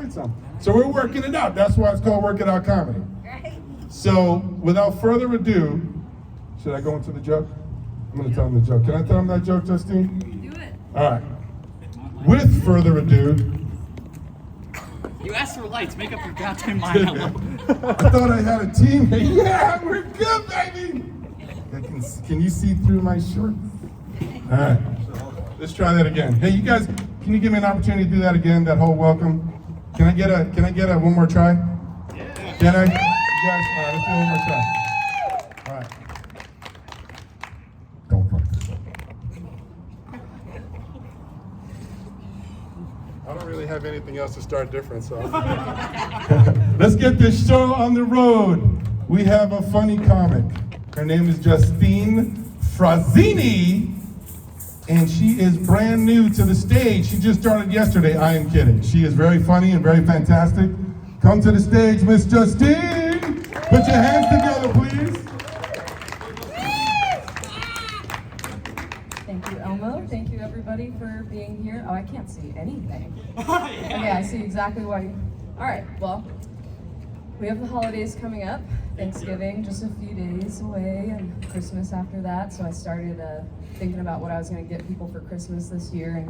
find some. So we're working it out. That's why it's called Work It Out Comedy. So without further ado, should I go into the joke? I'm going to tell him the joke. Can I tell him that joke, Justine? Do it. All right. With further ado. You asked for lights. Make up your goddamn mind. I thought I had a team. Yeah, we're good, baby. Can you see through my shorts? All right. Let's try that again. Hey, you guys, can you give me an opportunity to do that again? That whole welcome. Can I get a one more try? Yeah. Can I? You guys, all right, let's do one more try. All right. Don't fuck this up. I don't really have anything else to start different, so. Let's get this show on the road. We have a funny comic. Her name is Justine Frazzini, and she is brand new to the stage. She just started yesterday. I am kidding. She is very funny and very fantastic. Come to the stage, Miss Justine. Put your hands together, please. Thank you, Elmo. Thank you, everybody, for being here. Oh, I can't see anything. Okay, I see exactly why. All right, well, we have the holidays coming up. Thanksgiving just a few days away, and Christmas after that. So I started thinking about what I was going to get people for Christmas this year, and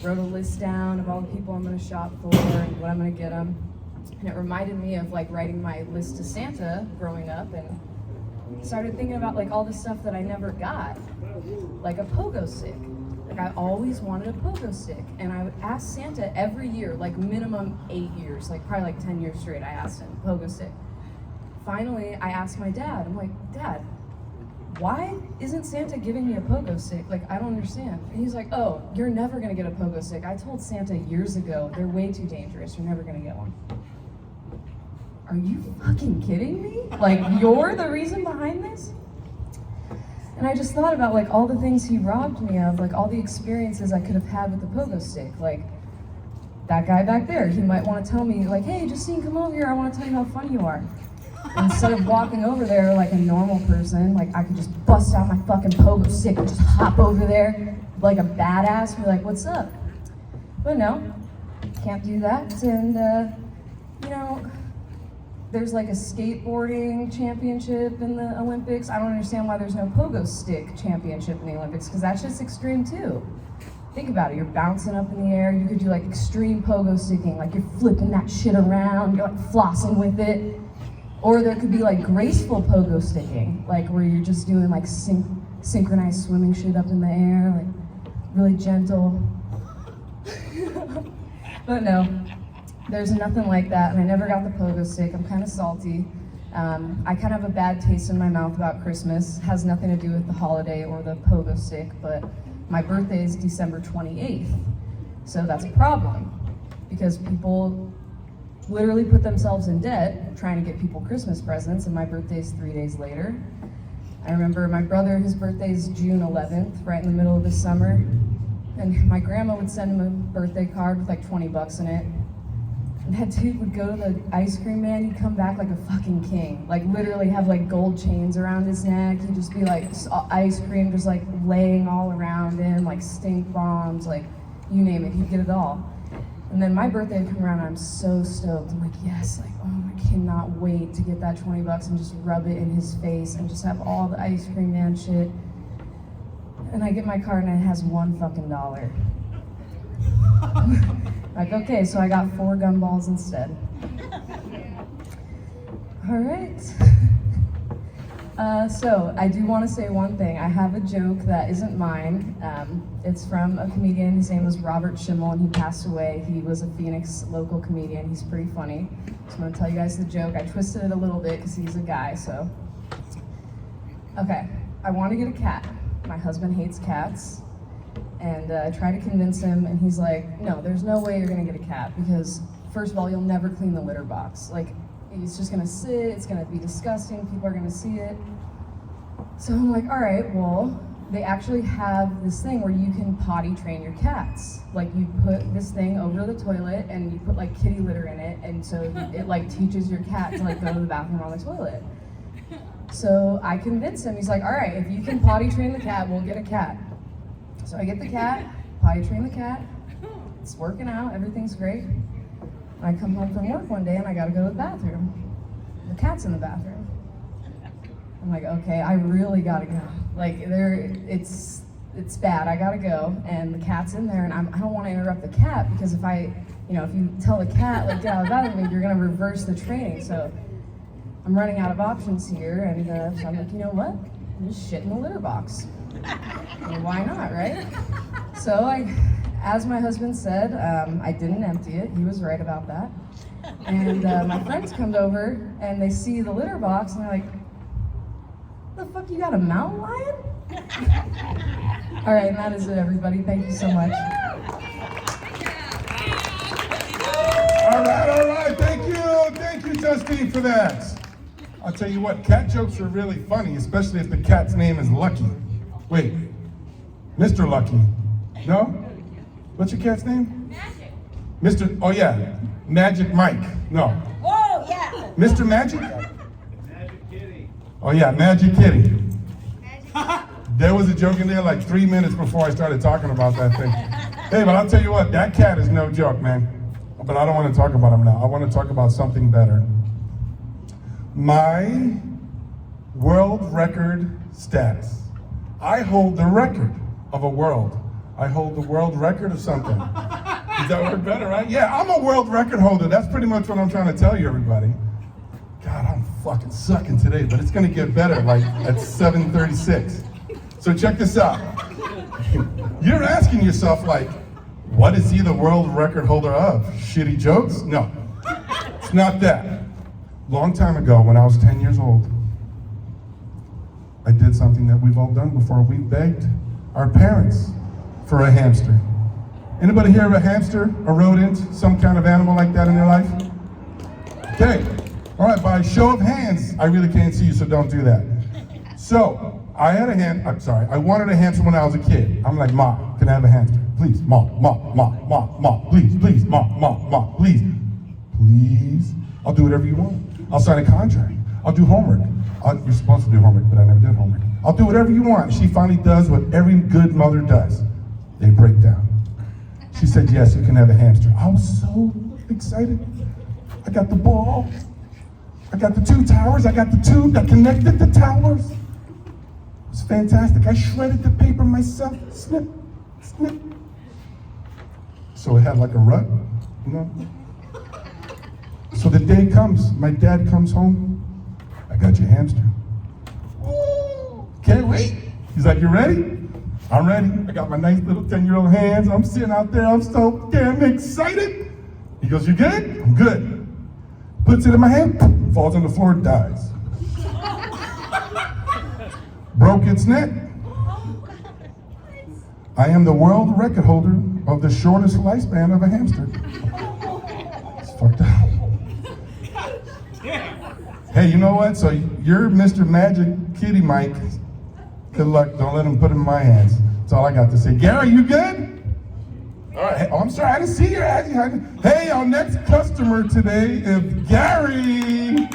wrote a list down of all the people I'm going to shop for and what I'm going to get them. And it reminded me of like writing my list to Santa growing up, and started thinking about like all the stuff that I never got, like a pogo stick. Like I always wanted a pogo stick, and I would ask Santa every year, like minimum 8 years, like probably like 10 years straight. I asked him pogo stick. Finally, I asked my dad. I'm like, Dad, why isn't Santa giving me a pogo stick? Like, I don't understand. And he's like, oh, you're never gonna get a pogo stick. I told Santa years ago, they're way too dangerous. You're never gonna get one. Are you fucking kidding me? Like, you're the reason behind this? And I just thought about like all the things he robbed me of, like all the experiences I could have had with the pogo stick. Like, that guy back there, he might want to tell me like, hey, Justine, come over here. I want to tell you how funny you are. Instead of walking over there like a normal person, like I could just bust out my fucking pogo stick and just hop over there like a badass and be like, what's up? But no, can't do that. And, you know, there's like a skateboarding championship in the Olympics. I don't understand why there's no pogo stick championship in the Olympics, because that's just extreme too. Think about it, you're bouncing up in the air, you could do like extreme pogo sticking, like you're flipping that shit around, you're like flossing with it. Or there could be like graceful pogo sticking, like where you're just doing like synchronized swimming shit up in the air, like really gentle. But no, there's nothing like that, and I never got the pogo stick. I'm kind of salty. I kind of have a bad taste in my mouth about Christmas. It has nothing to do with the holiday or the pogo stick, but my birthday is December 28th, so that's a problem, because people literally put themselves in debt trying to get people Christmas presents, and my birthday's 3 days later. I remember my brother, his birthday's June 11th, right in the middle of the summer, and my grandma would send him a birthday card with like 20 bucks in it. And that dude would go to the ice cream man, he'd come back like a fucking king. Like literally have like gold chains around his neck. He'd just be like ice cream just like laying all around him, like stink bombs, like you name it, he'd get it all. And then my birthday would come around and I'm so stoked. I'm like, yes, like, oh, I cannot wait to get that 20 bucks and just rub it in his face and just have all the ice cream man shit. And I get my card and it has $1 fucking. Like, okay, so I got 4 gumballs instead. All right. So I do want to say one thing. I have a joke that isn't mine. It's from a comedian. His name was Robert Schimmel, and he passed away. He was a Phoenix local comedian. He's pretty funny. So I'm going to tell you guys the joke. I twisted it a little bit because he's a guy, so. Okay, I want to get a cat. My husband hates cats. And I try to convince him, and he's like, no, there's no way you're going to get a cat, because first of all, you'll never clean the litter box. Like, it's just gonna sit, it's gonna be disgusting, people are gonna see it. So I'm like, all right, well, they actually have this thing where you can potty train your cats. Like you put this thing over the toilet and you put like kitty litter in it, and so it like teaches your cat to like go to the bathroom on the toilet. So I convinced him, he's like, all right, if you can potty train the cat, we'll get a cat. So I get the cat, potty train the cat, it's working out, everything's great. I come home from work one day and I gotta go to the bathroom. The cat's in the bathroom. I'm like, okay, I really gotta go. Like, it's bad, I gotta go. And the cat's in there, and I don't wanna interrupt the cat, because if you tell the cat, like, get out of the bathroom, you're gonna reverse the training. So I'm running out of options here, and so I'm like, you know what? I'm just shit in the litter box. And why not, right? So as my husband said, I didn't empty it. He was right about that. And my friends come over and they see the litter box and they're like, the fuck, you got a mountain lion? All right, and that is it, everybody. Thank you so much. All right. Thank you, Justine, for that. I'll tell you what, cat jokes are really funny, especially if the cat's name is Lucky. Wait, Mr. Lucky. No? What's your cat's name? Magic. Oh yeah, Magic Mike. No. Oh, yeah. Mr. Magic? Magic Kitty. Oh yeah, Magic Kitty. There was a joke in there like 3 minutes before I started talking about that thing. Hey, but I'll tell you what, that cat is no joke, man. But I don't want to talk about him now. I want to talk about something better. My world record status. I hold the record of a world. I hold the world record of something. Does that work better, right? Yeah, I'm a world record holder. That's pretty much what I'm trying to tell you, everybody. God, I'm fucking sucking today, but it's gonna get better like at 7:36. So check this out. You're asking yourself like, what is he the world record holder of? Shitty jokes? No, it's not that. Long time ago, when I was 10 years old, I did something that we've all done before. We begged our parents for a hamster. Anybody hear of a hamster, a rodent, some kind of animal like that in their life? Okay, all right, by show of hands, I really can't see you, so don't do that. So, I wanted a hamster when I was a kid. I'm like, Mom, can I have a hamster? Please, Mom, please, Mom, please. Please, I'll do whatever you want. I'll sign a contract. I'll do homework. You're supposed to do homework, but I never did homework. I'll do whatever you want. She finally does what every good mother does. They break down. She said, yes, you can have a hamster. I was so excited. I got the ball. I got the 2 towers. I got the tube that connected the towers. It was fantastic. I shredded the paper myself. Snip, snip. So it had like a rut, you know? So the day comes, my dad comes home. I got your hamster. Ooh, can't wait. He's like, you ready? I'm ready. I got my nice little 10-year-old hands. I'm sitting out there. I'm so damn excited. He goes, you good? I'm good. Puts it in my hand, falls on the floor, dies. Broke its neck. I am the world record holder of the shortest lifespan of a hamster. It's fucked up. Hey, you know what? So you're Mr. Magic Kitty Mike. Good luck. Don't let him put him in my hands. That's all I got to say. Gary, you good? All right. Hey, oh, I'm sorry. I didn't see your hand. Hey, our next customer today is Gary.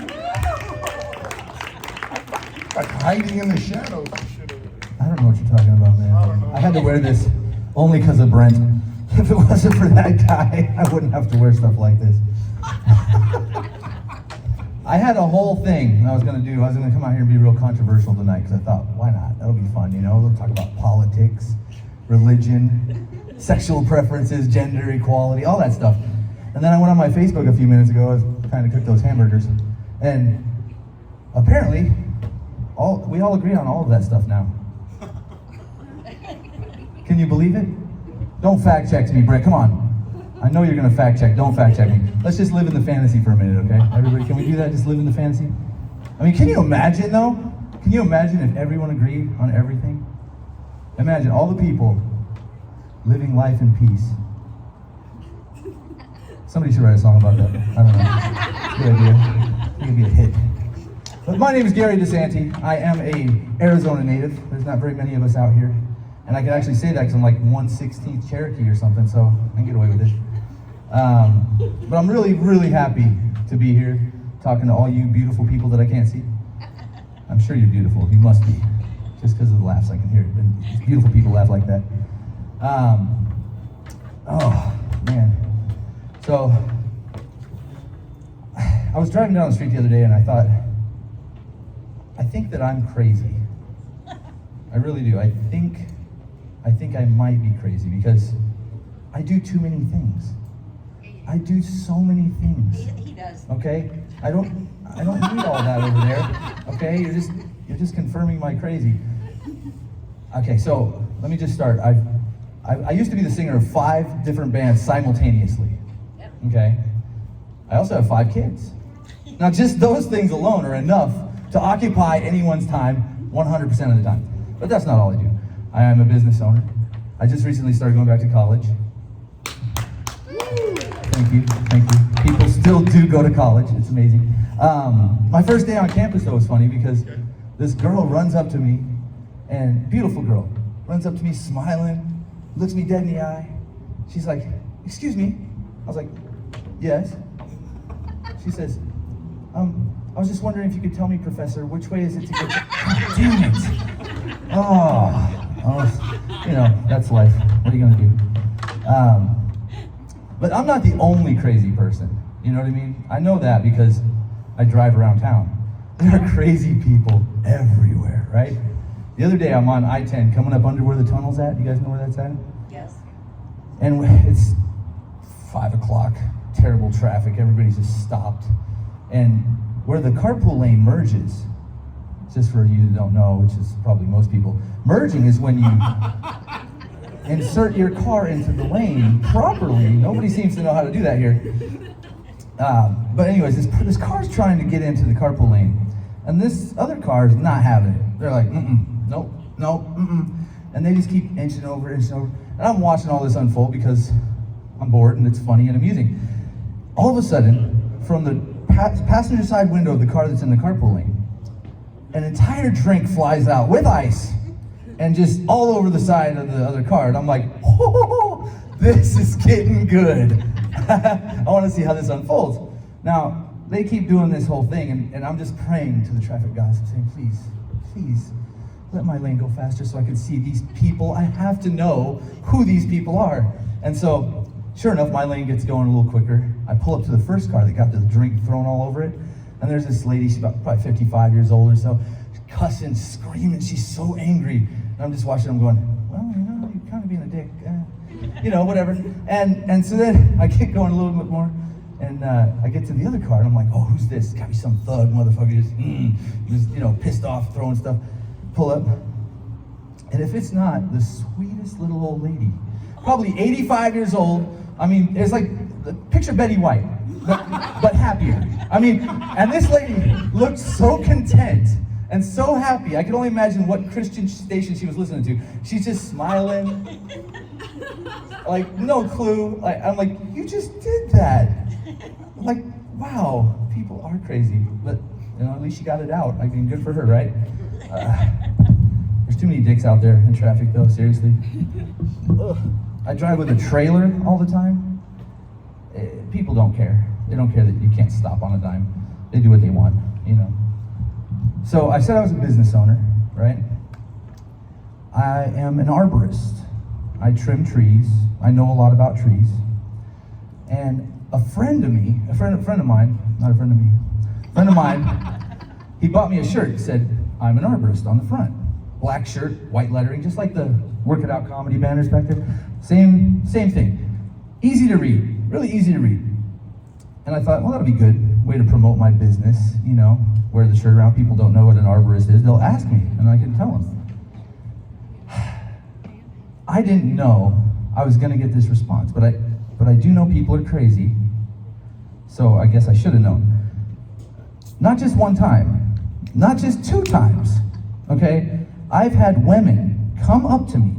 Like hiding in the shadows. I don't know what you're talking about, man. I had to wear this only because of Brent. If it wasn't for that guy, I wouldn't have to wear stuff like this. I had a whole thing I was gonna do. I was gonna come out here and be real controversial tonight because I thought, why not? That'll be fun, you know? We'll talk about politics, religion, sexual preferences, gender equality, all that stuff. And then I went on my Facebook a few minutes ago. I was trying to cook those hamburgers, and apparently, we all agree on all of that stuff now. Can you believe it? Don't fact check me, Brent. Come on. I know you're gonna fact check. Don't fact check me. Let's just live in the fantasy for a minute, okay? Everybody, can we do that? Just live in the fantasy? I mean, can you imagine though? Can you imagine if everyone agreed on everything? Imagine all the people living life in peace. Somebody should write a song about that. I don't know. Good idea. I think it'd be a hit. But my name is Gary DeSanti. I am a Arizona native. There's not very many of us out here. And I can actually say that because I'm like 1/16th Cherokee or something, so I can get away with it. But I'm really, really happy to be here talking to all you beautiful people that I can't see. I'm sure you're beautiful. You must be. Just because of the laughs, I can hear it. And beautiful people laugh like that. Oh, man. So, I was driving down the street the other day and I thought, I think that I'm crazy. I really do. I think I might be crazy because I do too many things. I do so many things. He does. Okay? I don't need all that over there. Okay? You're just confirming my crazy. Okay, so let me just start. I used to be the singer of 5 different bands simultaneously. Yep. Okay? I also have 5 kids. Now just those things alone are enough to occupy anyone's time 100% of the time. But that's not all I do. I am a business owner. I just recently started going back to college. Thank you. People still do go to college, it's amazing. My first day on campus though was funny because this girl runs up to me, and beautiful girl, runs up to me smiling, looks me dead in the eye. She's like, "Excuse me." I was like, "Yes." She says, I was just wondering if you could tell me, Professor, which way is it to get to... Damn it! Oh, you know, that's life. What are you gonna do? But I'm not the only crazy person. You know what I mean? I know that because I drive around town. There are crazy people everywhere, right? The other day I'm on I-10 coming up under where the tunnel's at. You guys know where that's at? Yes. And it's 5 o'clock, terrible traffic, everybody's just stopped. And where the carpool lane merges, just for you that don't know, which is probably most people, merging is when you insert your car into the lane properly. Nobody seems to know how to do that here. But anyways, this car's trying to get into the carpool lane, and this other car is not having it. They're like, nope, and they just keep inching over. And I'm watching all this unfold because I'm bored and it's funny and amusing. All of a sudden, from the passenger side window of the car that's in the carpool lane, an entire drink flies out with ice and just all over the side of the other car. And I'm like, oh, this is getting good. I want to see how this unfolds. Now, they keep doing this whole thing, and I'm just praying to the traffic gods, saying, please, let my lane go faster so I can see these people. I have to know who these people are. And so, sure enough, my lane gets going a little quicker. I pull up to the first car that got the drink thrown all over it, and there's this lady, she's about probably 55 years old or so, cussing, screaming, she's so angry. And I'm just watching them going, well, you know, you're kind of being a dick, you know, whatever. And so then I get going a little bit more, and I get to the other car, and I'm like, oh, who's this? It's gotta be some thug motherfucker, just you know, pissed off, throwing stuff. Pull up, and if it's not the sweetest little old lady, probably 85 years old. I mean, it's like, picture Betty White, but happier. I mean, and this lady looked so content and so happy. I could only imagine what Christian station she was listening to. She's just smiling, like no clue. I'm like, you just did that. I'm like, wow, people are crazy, but you know, at least she got it out. I mean, good for her, right? There's too many dicks out there in traffic, though. Seriously. Ugh. I drive with a trailer all the time. People don't care. They don't care that you can't stop on a dime. They do what they want, you know. So I said I was a business owner, right? I am an arborist. I trim trees. I know a lot about trees. And a friend of mine, he bought me a shirt that said, I'm an arborist on the front. Black shirt, white lettering, just like the Work It Out comedy banners back there. Same thing. Easy to read, really easy to read. And I thought, well, that'll be good. Way to promote my business, you know, wear the shirt around. People don't know what an arborist is. They'll ask me, and I can tell them. I didn't know I was gonna get this response, but I do know people are crazy, so I guess I should have known. Not just one time, not just 2 times, okay? I've had women come up to me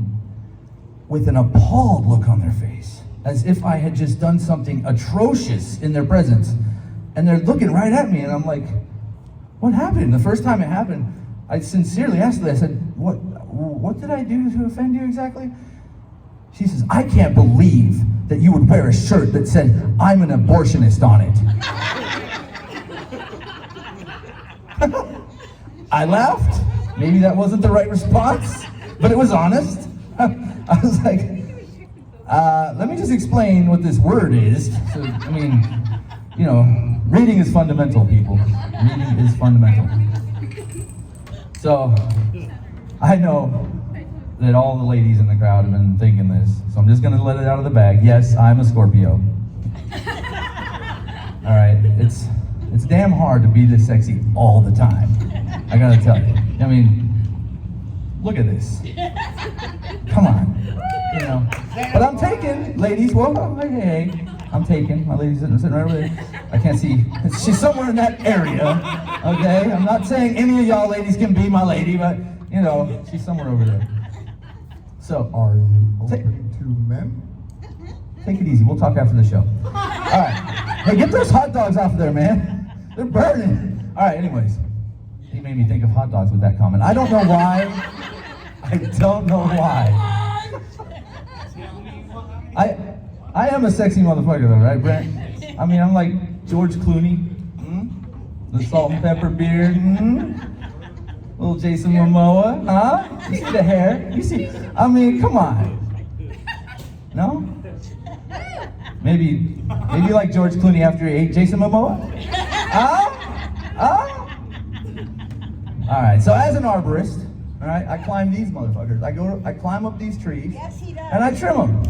with an appalled look on their face, as if I had just done something atrocious in their presence. And they're looking right at me, and I'm like, what happened? The first time it happened, I sincerely asked her, I said, what did I do to offend you exactly? She says, I can't believe that you would wear a shirt that said, I'm an abortionist on it. I laughed. Maybe that wasn't the right response, but it was honest. I was like, let me just explain what this word is. So, I mean, you know, Reading is fundamental, people. Reading is fundamental. So, I know that all the ladies in the crowd have been thinking this, so I'm just gonna let it out of the bag. Yes, I'm a Scorpio. All right, it's damn hard to be this sexy all the time. I gotta tell you. I mean, look at this. Come on, you know. But I'm taken, ladies. Well, hey, I'm taken. My lady's sitting right over there. I can't see. She's somewhere in that area. Okay, I'm not saying any of y'all ladies can be my lady, but you know, she's somewhere over there. So, Are you open to men? take it easy. We'll talk after the show. All right. Hey, get those hot dogs off of there, man. They're burning. All right, anyways. He made me think of hot dogs with that comment. I don't know why. I don't know why. I am a sexy motherfucker though, right, Brent? I mean, I'm like George Clooney. The salt and pepper beard. Little Jason Momoa, huh? You see the hair? You see? I mean, come on. No? Maybe like George Clooney after he ate Jason Momoa? Huh? All right. So as an arborist, all right, I climb these motherfuckers. I climb up these trees, and I trim them.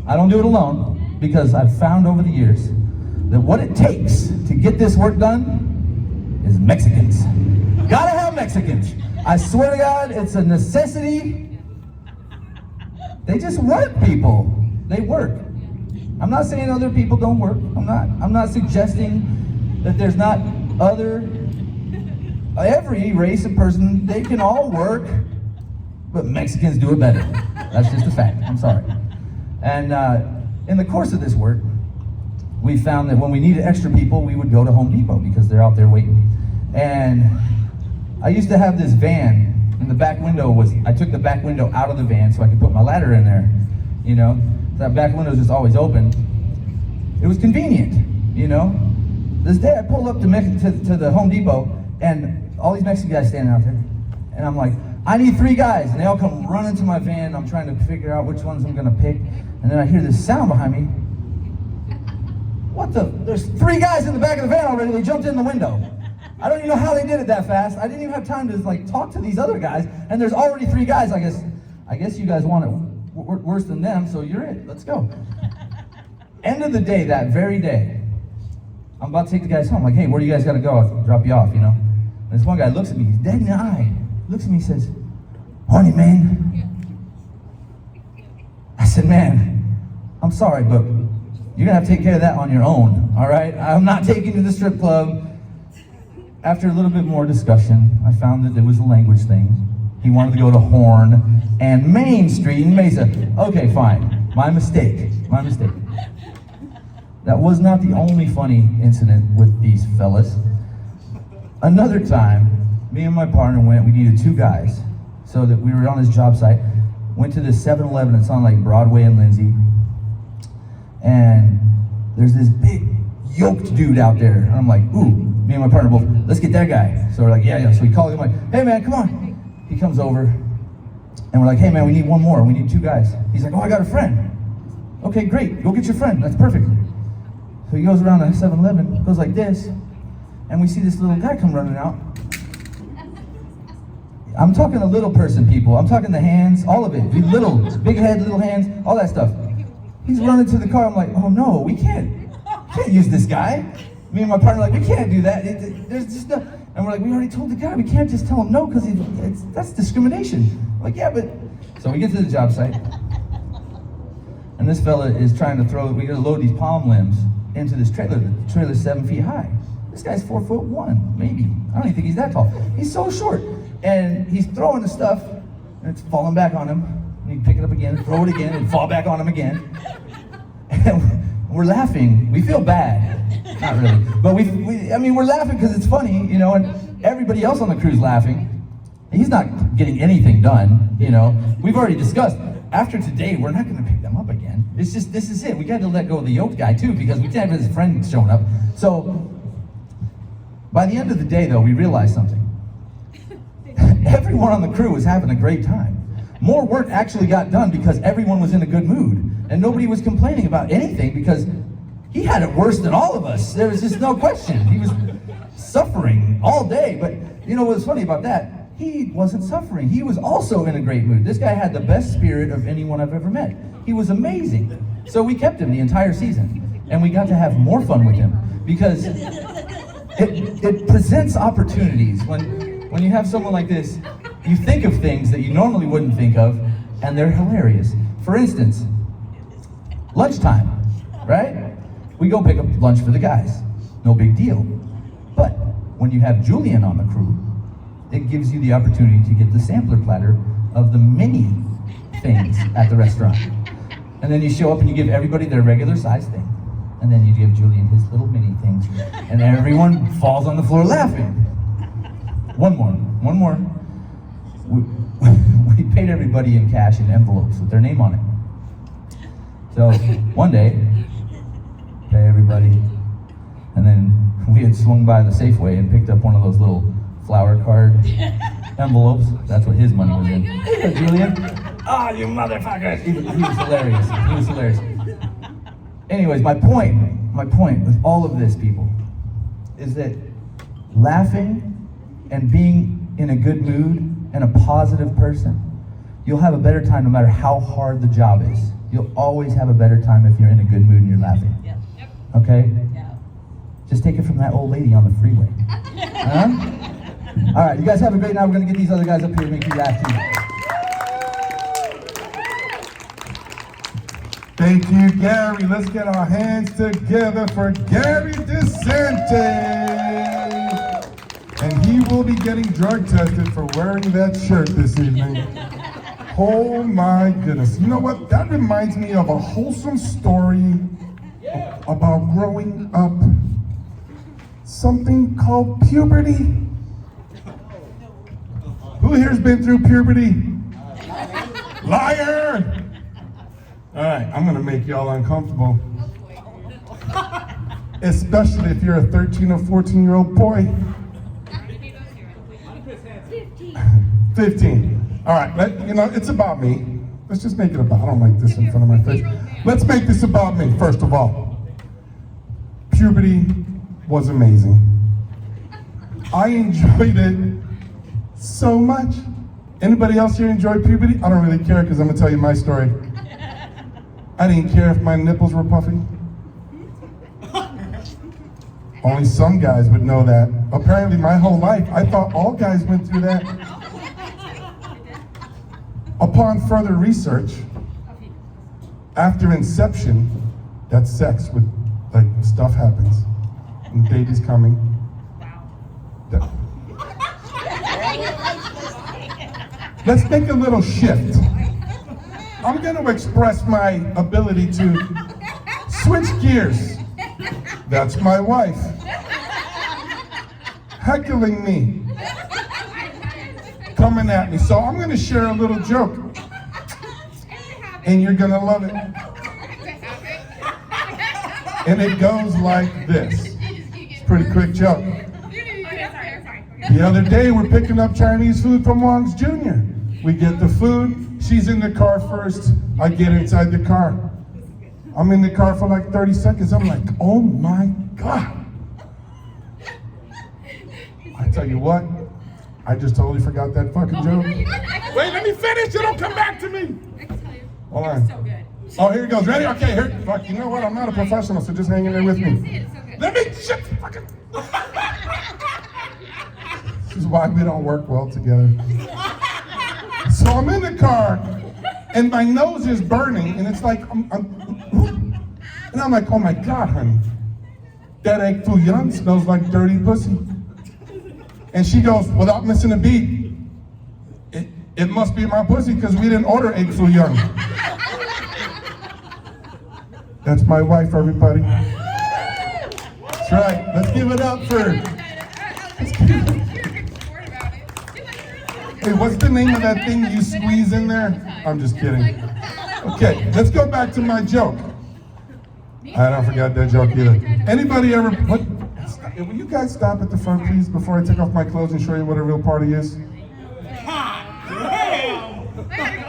I don't do it alone because I've found over the years that what it takes to get this work done is Mexicans. Gotta have Mexicans. I swear to God, it's a necessity. They just work, people. They work. I'm not saying other people don't work. I'm not suggesting that there's not every race of person, they can all work, but Mexicans do it better. That's just a fact. I'm sorry. And in the course of this work, we found that when we needed extra people, we would go to Home Depot because they're out there waiting. And I used to have this van, and the back window I took the back window out of the van so I could put my ladder in there, you know? That back window is just always open. It was convenient, you know? This day I pulled up to the Home Depot, and all these Mexican guys standing out there, and I'm like, I need 3 guys, and they all come running to my van. I'm trying to figure out which ones I'm gonna pick, and then I hear this sound behind me. What the? There's 3 guys in the back of the van already. They jumped in the window. I don't even know how they did it that fast. I didn't even have time to like talk to these other guys, and there's already 3 guys. I guess you guys want it worse than them, so you're it. Let's go. End of the day, that very day, I'm about to take the guys home. Like, hey, where do you guys gotta go? I'll drop you off, you know? And this one guy looks at me, he's dead in the eye. Looks at me and says, "Horny man." I said, "Man, I'm sorry, but you're gonna have to take care of that on your own, all right? I'm not taking you to the strip club." After a little bit more discussion, I found that it was a language thing. He wanted to go to Horn and Main Street in Mesa. Okay, fine. My mistake. That was not the only funny incident with these fellas. Another time, me and my partner went, we needed 2 guys. So that we were on this job site, went to this 7-Eleven, it's on like Broadway and Lindsay. And there's this big yoked dude out there. And I'm like, ooh, me and my partner both, let's get that guy. So we're like, yeah. So we call him like, hey man, come on. He comes over and we're like, hey man, we need 1 more. We need 2 guys. He's like, oh, I got a friend. Okay, great. Go get your friend. That's perfect. So he goes around the 7-Eleven, goes like this, and we see this little guy come running out. I'm talking a little person, people. I'm talking the hands, all of it. Little, big head, little hands, all that stuff. He's running to the car. I'm like, oh no, we can't use this guy. Me and my partner are like, we can't do that. There's just no. And we're like, we already told the guy, we can't just tell him no because that's discrimination. I'm like, yeah, but. So we get to the job site, and this fella is trying to we gotta load these palm limbs into this trailer. The trailer's 7 feet high. This guy's 4'1", maybe. I don't even think he's that tall. He's so short. And he's throwing the stuff, and it's falling back on him. And he'd pick it up again, throw it again, and fall back on him again. And we're laughing. We feel bad. Not really. But we're laughing because it's funny, you know, and everybody else on the crew's laughing. He's not getting anything done, you know. We've already discussed, after today, we're not going to pick them up again. It's just, this is it. We got to let go of the yoked guy, too, because we can't have his friend showing up. So, by the end of the day, though, we realized something. Everyone on the crew was having a great time. More work actually got done because everyone was in a good mood. And nobody was complaining about anything because he had it worse than all of us. There was just no question. He was suffering all day. But you know what's funny about that? He wasn't suffering. He was also in a great mood. This guy had the best spirit of anyone I've ever met. He was amazing. So we kept him the entire season. And we got to have more fun with him because it presents opportunities. When you have someone like this, you think of things that you normally wouldn't think of, and they're hilarious. For instance, lunchtime, right? We go pick up lunch for the guys. No big deal. But when you have Julian on the crew, it gives you the opportunity to get the sampler platter of the mini things at the restaurant. And then you show up and you give everybody their regular size thing. And then you give Julian his little mini things. And everyone falls on the floor laughing. One more. We paid everybody in cash in envelopes with their name on it. So one day, pay everybody. And then we had swung by the Safeway and picked up one of those little flower card envelopes. That's what his money was in. Hey, Julian. Ah, you motherfuckers. He was hilarious. He was hilarious. Anyways, my point with all of this, people, is that laughing and being in a good mood and a positive person, you'll have a better time no matter how hard the job is. You'll always have a better time if you're in a good mood and you're laughing. Okay? Just take it from that old lady on the freeway. Huh? All right, you guys have a great night. We're going to get these other guys up here and make you laugh too. Thank you, Gary. Let's get our hands together for Gary DeSanti. And he will be getting drug tested for wearing that shirt this evening. Oh my goodness. You know what? That reminds me of a wholesome story about growing up. Something called puberty. Who here's been through puberty? Liar! All right, I'm gonna make y'all uncomfortable. Especially if you're a 13 or 14-year-old boy. 15. All right, it's about me. Let's just make it about, I don't like this in front of my face. Let's make this about me, first of all. Puberty was amazing. I enjoyed it so much. Anybody else here enjoy puberty? I don't really care because I'm gonna tell you my story. I didn't care if my nipples were puffy. Only some guys would know that. Apparently my whole life, I thought all guys went through that. Upon further research, after inception, that's sex with, stuff happens. And the baby's coming. Let's make a little shift. I'm going to express my ability to switch gears. That's my wife. Heckling me. Coming at me. So I'm going to share a little joke. And you're going to love it. And it goes like this. It's a pretty quick joke. The other day, we're picking up Chinese food from Wong's Jr. We get the food. She's in the car first. I get inside the car. I'm in the car for like 30 seconds. I'm like, oh my God. I tell you what, I just totally forgot that fucking joke. Wait, let me finish. You don't come back to me. I can tell you. Hold on. So good. Oh, here it goes. Ready? Okay, here. Fuck, you know what? I'm not a professional, so just hang in there with me. It's so good. Let me shit. Fucking. This is why we don't work well together. So I'm in the car, and my nose is burning, and it's like, and I'm like, oh my God, honey, that egg foo young smells like dirty pussy. And she goes, without missing a beat, it must be my pussy because we didn't order egg foo young. That's my wife, everybody. That's right. Let's give it up for. Hey, what's the name of that thing you squeeze in there? I'm just kidding. Okay, let's go back to my joke. I don't forget that joke either. Anybody ever, will you guys stop at the front, please, before I take off my clothes and show you what a real party is?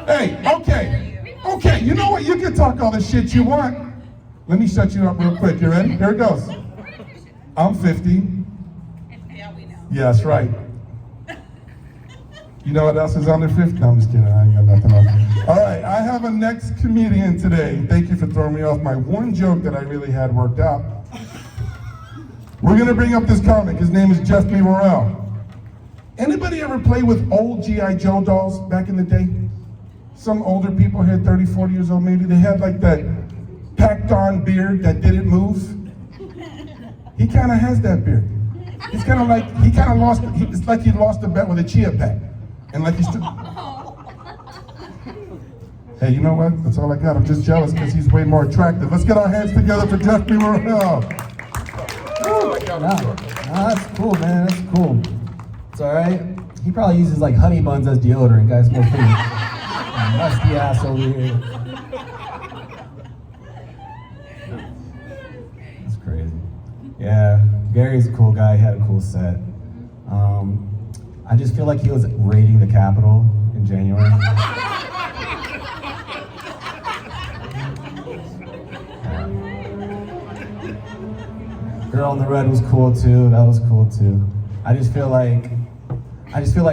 Hey, okay, you know what? You can talk all the shit you want, Let me shut you up real quick. You ready? Here it goes. I'm 50. Yeah, we know. Yeah, that's right. You know what else is under 50? No, I'm just kidding. I ain't got nothing else. All right, I have a next comedian today. Thank you for throwing me off my one joke that I really had worked out. We're going to bring up this comic. His name is B Morrell. Anybody ever play with old G.I. Joe dolls back in the day? Some older people here, 30, 40 years old maybe, they had like that packed on beard that didn't move. He kind of has that beard. It's kind of like, it's like he lost a bet with a chia pet. And like he's still... Hey, you know what? That's all I got. I'm just jealous because he's way more attractive. Let's get our hands together for B Morrell. That's cool, man. That's cool. It's all right. He probably uses like honey buns as deodorant. Guys, more pretty musty ass over here. That's crazy. Yeah, Gary's a cool guy. He had a cool set. I just feel like he was raiding the Capitol in January. Girl in the Red was cool too. That was cool too. I just feel like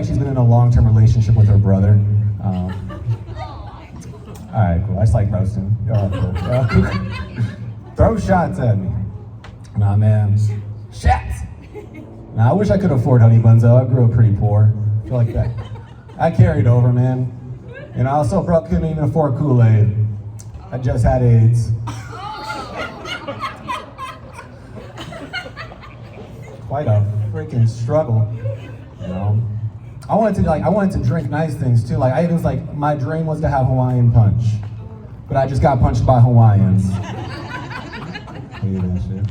she's been in a long-term relationship with her brother. All right, cool. I just like roasting. Cool. Throw shots at me. Nah, man. Shots. Nah, I wish I could afford honey buns though. I grew up pretty poor. I feel like that. I carried over, man. And I also couldn't even afford Kool-Aid. I just had AIDS. Quite a freaking struggle, you know. I wanted to drink nice things too. Like it was like my dream was to have Hawaiian punch, but I just got punched by Hawaiians. Hated that shit.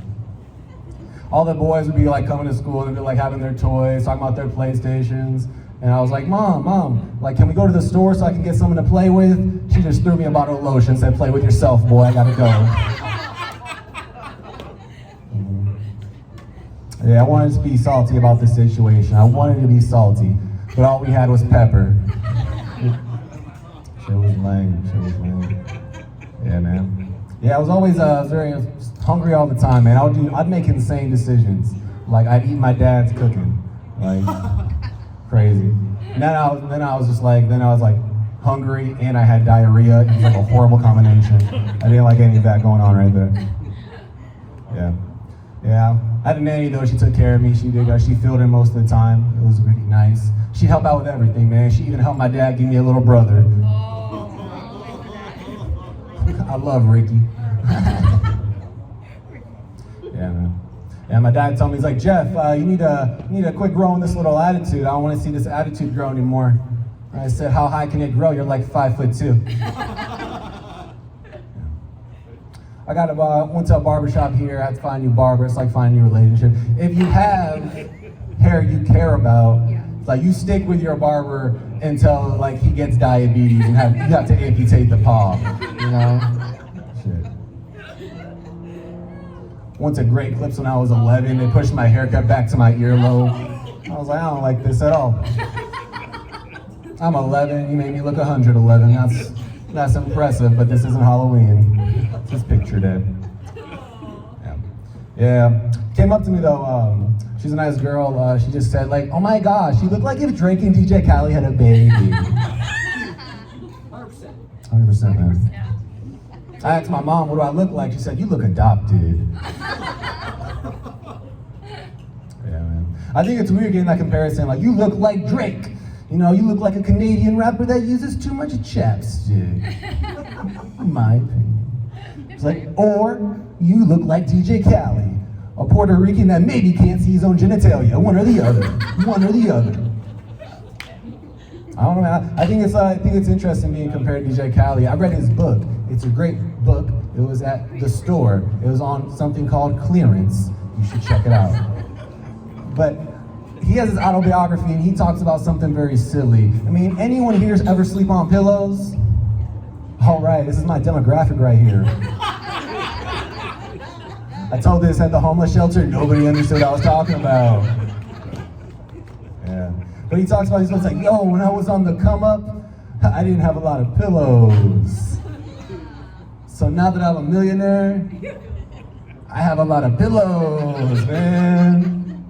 All the boys would be like coming to school and be like having their toys, talking about their PlayStations, and I was like, Mom, like can we go to the store so I can get something to play with? She just threw me a bottle of lotion, said, "Play with yourself, boy. I gotta go." Yeah, I wanted to be salty about the situation. I wanted to be salty, but all we had was pepper. Shit was lame. Yeah, man. Yeah, I was always very hungry all the time, man. I'd make insane decisions. Like I'd eat my dad's cooking, like crazy. And then I was like hungry and I had diarrhea. It was like a horrible combination. I didn't like any of that going on right there. Yeah. I had a nanny though, she took care of me, she filled in most of the time. It was really nice. She'd help out with everything, man. She even helped my dad give me a little brother. I love Ricky. Yeah, man. Yeah, my dad told me, he's like, Jeff, you need to quit growing this little attitude. I don't want to see this attitude grow anymore. And I said, how high can it grow? You're like 5'2". I went to a barbershop here. I had to find a new barber. It's like finding a new relationship. If you have hair you care about, like you stick with your barber until like he gets diabetes and you have to amputate the paw, you know? Shit. Went to Great Clips when I was 11. They pushed my haircut back to my earlobe. I was like, I don't like this at all. I'm 11. You made me look 111. That's impressive, but this isn't Halloween. Just pictured it. Yeah. Came up to me though. She's a nice girl. She just said like, "Oh my gosh, you look like if Drake and DJ Khaled had a baby." 100%, man. I asked my mom, "What do I look like?" She said, "You look adopted." Yeah, man. I think it's weird getting that comparison. Like, you look like Drake. You know, you look like a Canadian rapper that uses too much chapstick. In my opinion. It's like, or you look like DJ Khaled, a Puerto Rican that maybe can't see his own genitalia. One or the other. One or the other. I don't know, man. I think it's interesting being compared to DJ Khaled. I read his book. It's a great book. It was at the store. It was on something called Clearance. You should check it out. But he has his autobiography and he talks about something very silly. I mean, anyone here's ever sleep on pillows? All right, this is my demographic right here. I told this at the homeless shelter, nobody understood what I was talking about. Yeah. But he talks about, he's like, yo, when I was on the come up, I didn't have a lot of pillows. So now that I'm a millionaire, I have a lot of pillows, man.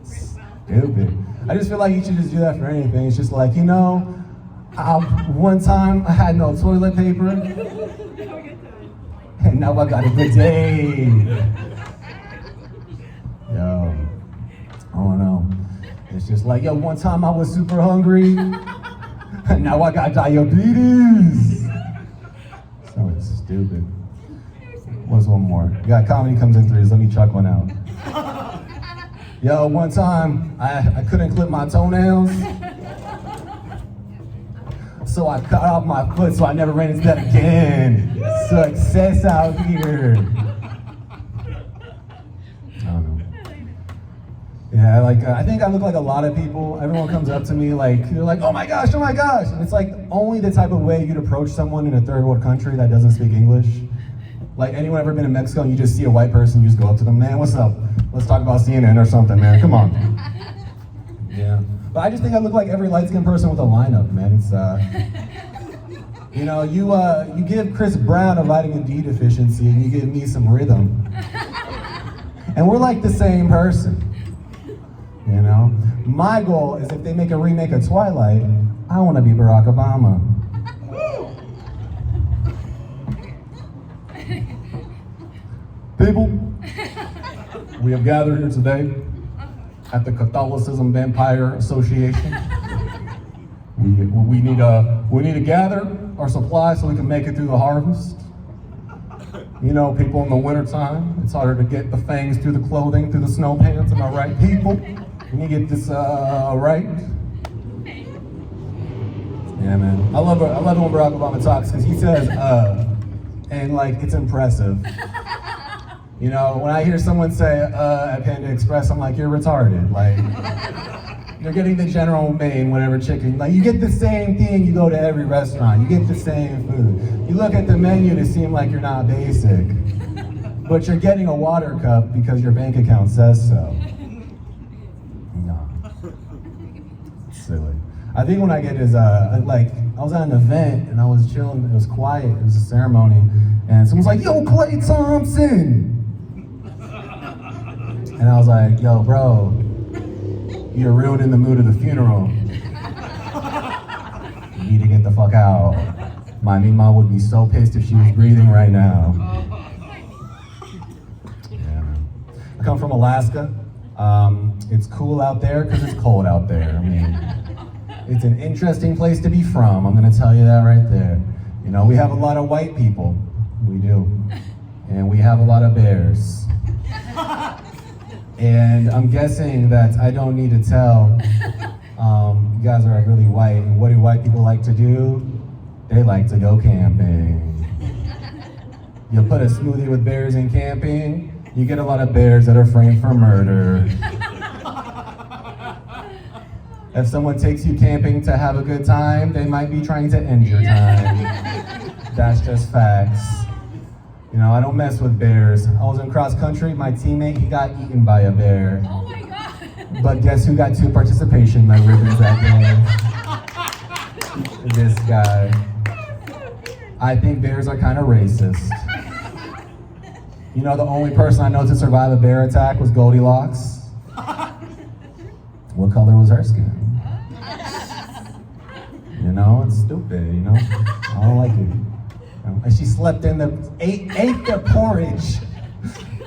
Stupid. I just feel like you should just do that for anything. It's just like, one time I had no toilet paper, and now I got a bidet. Yo, I don't know. It's just like, one time I was super hungry, and now I got diabetes. So it's stupid. What's one more? You got comedy comes in threes. Let me chuck one out. One time I couldn't clip my toenails, so I cut off my foot so I never ran into that again. Success out here. I don't know. Yeah, I think I look like a lot of people. Everyone comes up to me they're like, oh my gosh. And it's like only the type of way you'd approach someone in a third world country that doesn't speak English. Like, anyone ever been in Mexico and you just see a white person, you just go up to them, man, what's up? Let's talk about CNN or something, man, come on. Yeah, but I just think I look like every light-skinned person with a lineup, man. It's, you give Chris Brown a vitamin D deficiency and you give me some rhythm. And we're like the same person, My goal is if they make a remake of Twilight, I want to be Barack Obama. People, we have gathered here today at the Catholicism Vampire Association. We need to gather our supplies so we can make it through the harvest. People in the wintertime, it's harder to get the fangs through the clothing, through the snow pants, am I right, people? We need to get this right. Yeah, man. I love it when Barack Obama talks because he says, and it's impressive. When I hear someone say, at Panda Express, I'm like, you're retarded. You're getting the General Maine, whatever chicken. You get the same thing, you go to every restaurant. You get the same food. You look at the menu to seem like you're not basic. But you're getting a water cup because your bank account says so. No. Silly. I think when I get is, I was at an event and I was chilling, it was quiet, it was a ceremony, and someone's like, yo, Klay Thompson! And I was like, yo, bro, you're ruining the mood of the funeral. You need to get the fuck out. My Mima would be so pissed if she was breathing right now. Yeah. I come from Alaska. It's cool out there because it's cold out there. It's an interesting place to be from. I'm gonna tell you that right there. We have a lot of white people. We do. And we have a lot of bears. And I'm guessing that I don't need to tell, you guys are really white, and what do white people like to do? They like to go camping. You put a smoothie with bears in camping, you get a lot of bears that are framed for murder. If someone takes you camping to have a good time, they might be trying to end your time. That's just facts. I don't mess with bears. I was in cross country, my teammate, he got eaten by a bear. Oh my God. But guess who got 2 participation ribbons that day? This guy. I think bears are kind of racist. The only person I know to survive a bear attack was Goldilocks. What color was her skin? It's stupid, I don't like it. And she slept in ate their porridge.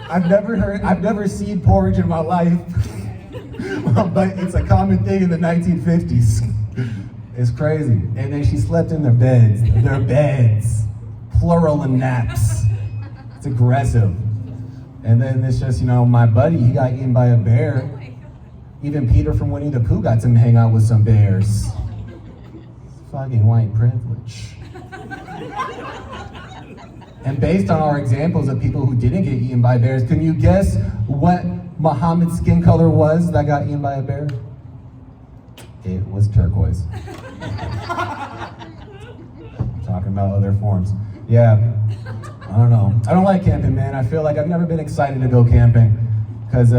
I've never seen porridge in my life, but it's a common thing in the 1950s. It's crazy. And then she slept in their beds, plural and naps. It's aggressive. And then it's just, my buddy, he got eaten by a bear. Even Peter from Winnie the Pooh got to hang out with some bears. Fucking white privilege. And based on our examples of people who didn't get eaten by bears, can you guess what Muhammad's skin color was that got eaten by a bear? It was turquoise. Talking about other forms. Yeah, I don't know. I don't like camping, man. I feel like I've never been excited to go camping. Because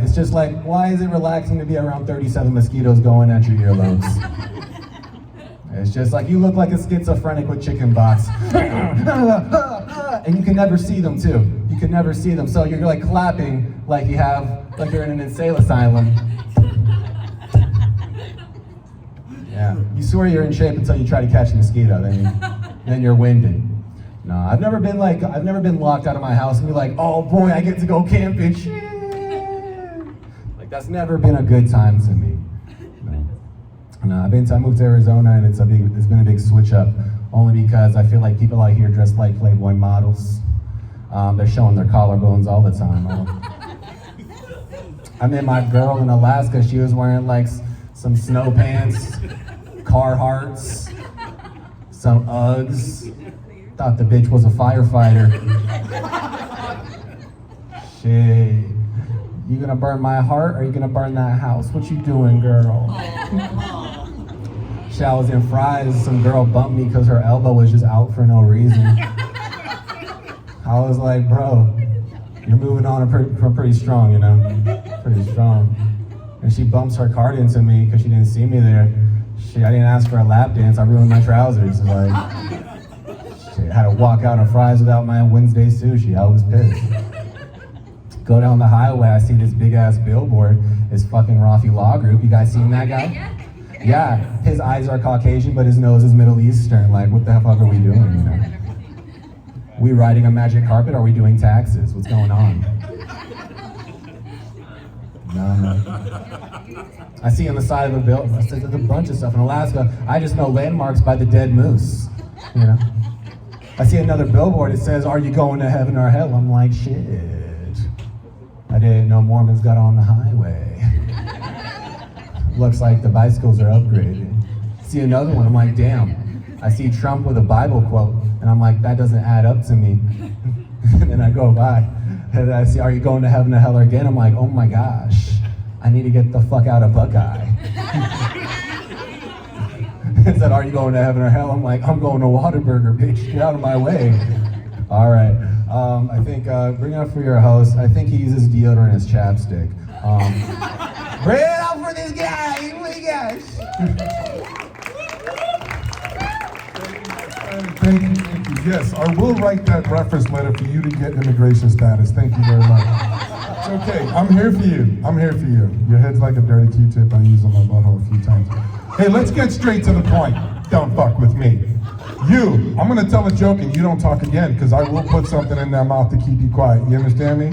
it's just like, why is it relaxing to be around 37 mosquitoes going at your earlobes? It's just like, you look like a schizophrenic with chicken pox. and you can never see them too. You can never see them. So you're like clapping like you're in an insane asylum. Yeah, you swear you're in shape until you try to catch a mosquito, then you're winded. No, I've never been locked out of my house and be like, oh boy, I get to go camping. Shit. Like that's never been a good time to me. No, I moved to Arizona and it's been a big switch up, only because I feel like people out here dressed like Playboy models. They're showing their collarbones all the time. I met my girl in Alaska. She was wearing like some snow pants, Carhartts, some Uggs. Thought the bitch was a firefighter. Shit. You gonna burn my heart or you gonna burn that house? What you doing, girl? Shit, I was in Fry's, some girl bumped me because her elbow was just out for no reason. I was like, bro, you're moving on pretty strong, you know? Pretty strong. And she bumps her cart into me because she didn't see me there. Shit, I didn't ask for a lap dance, I ruined my trousers. Like, shit, I had to walk out of Fry's without my Wednesday sushi. I was pissed. Go down the highway, I see this big ass billboard. It's fucking Rafi Law Group. You guys seen that guy? Yeah, his eyes are Caucasian, but his nose is Middle Eastern. Like, what the fuck are we doing, you know? We riding a magic carpet, or are we doing taxes? What's going on? No. I see on the side of the building, there's a bunch of stuff in Alaska. I just know landmarks by the dead moose, you know? I see another billboard, it says, are you going to heaven or hell? I'm like, shit. I didn't know Mormons got on the highway. Looks like the bicycles are upgraded. See another one, I'm like, damn. I see Trump with a Bible quote, and I'm like, that doesn't add up to me. And then I go by, and I see, are you going to heaven or hell again? I'm like, oh my gosh, I need to get the fuck out of Buckeye. It said, are you going to heaven or hell? I'm like, I'm going to Whataburger, bitch, get out of my way. All right, I think, bring it up for your host. I think he uses deodorant as chapstick. Bring it up for this guy, oh my gosh. Thank you. Yes, I will write that reference letter for you to get immigration status. Thank you very much. It's okay, I'm here for you. I'm here for you. Your head's like a dirty Q-tip. I use on my butthole a few times. Hey, let's get straight to the point. Don't fuck with me. You, I'm gonna tell a joke and you don't talk again, because I will put something in their mouth to keep you quiet. You understand me?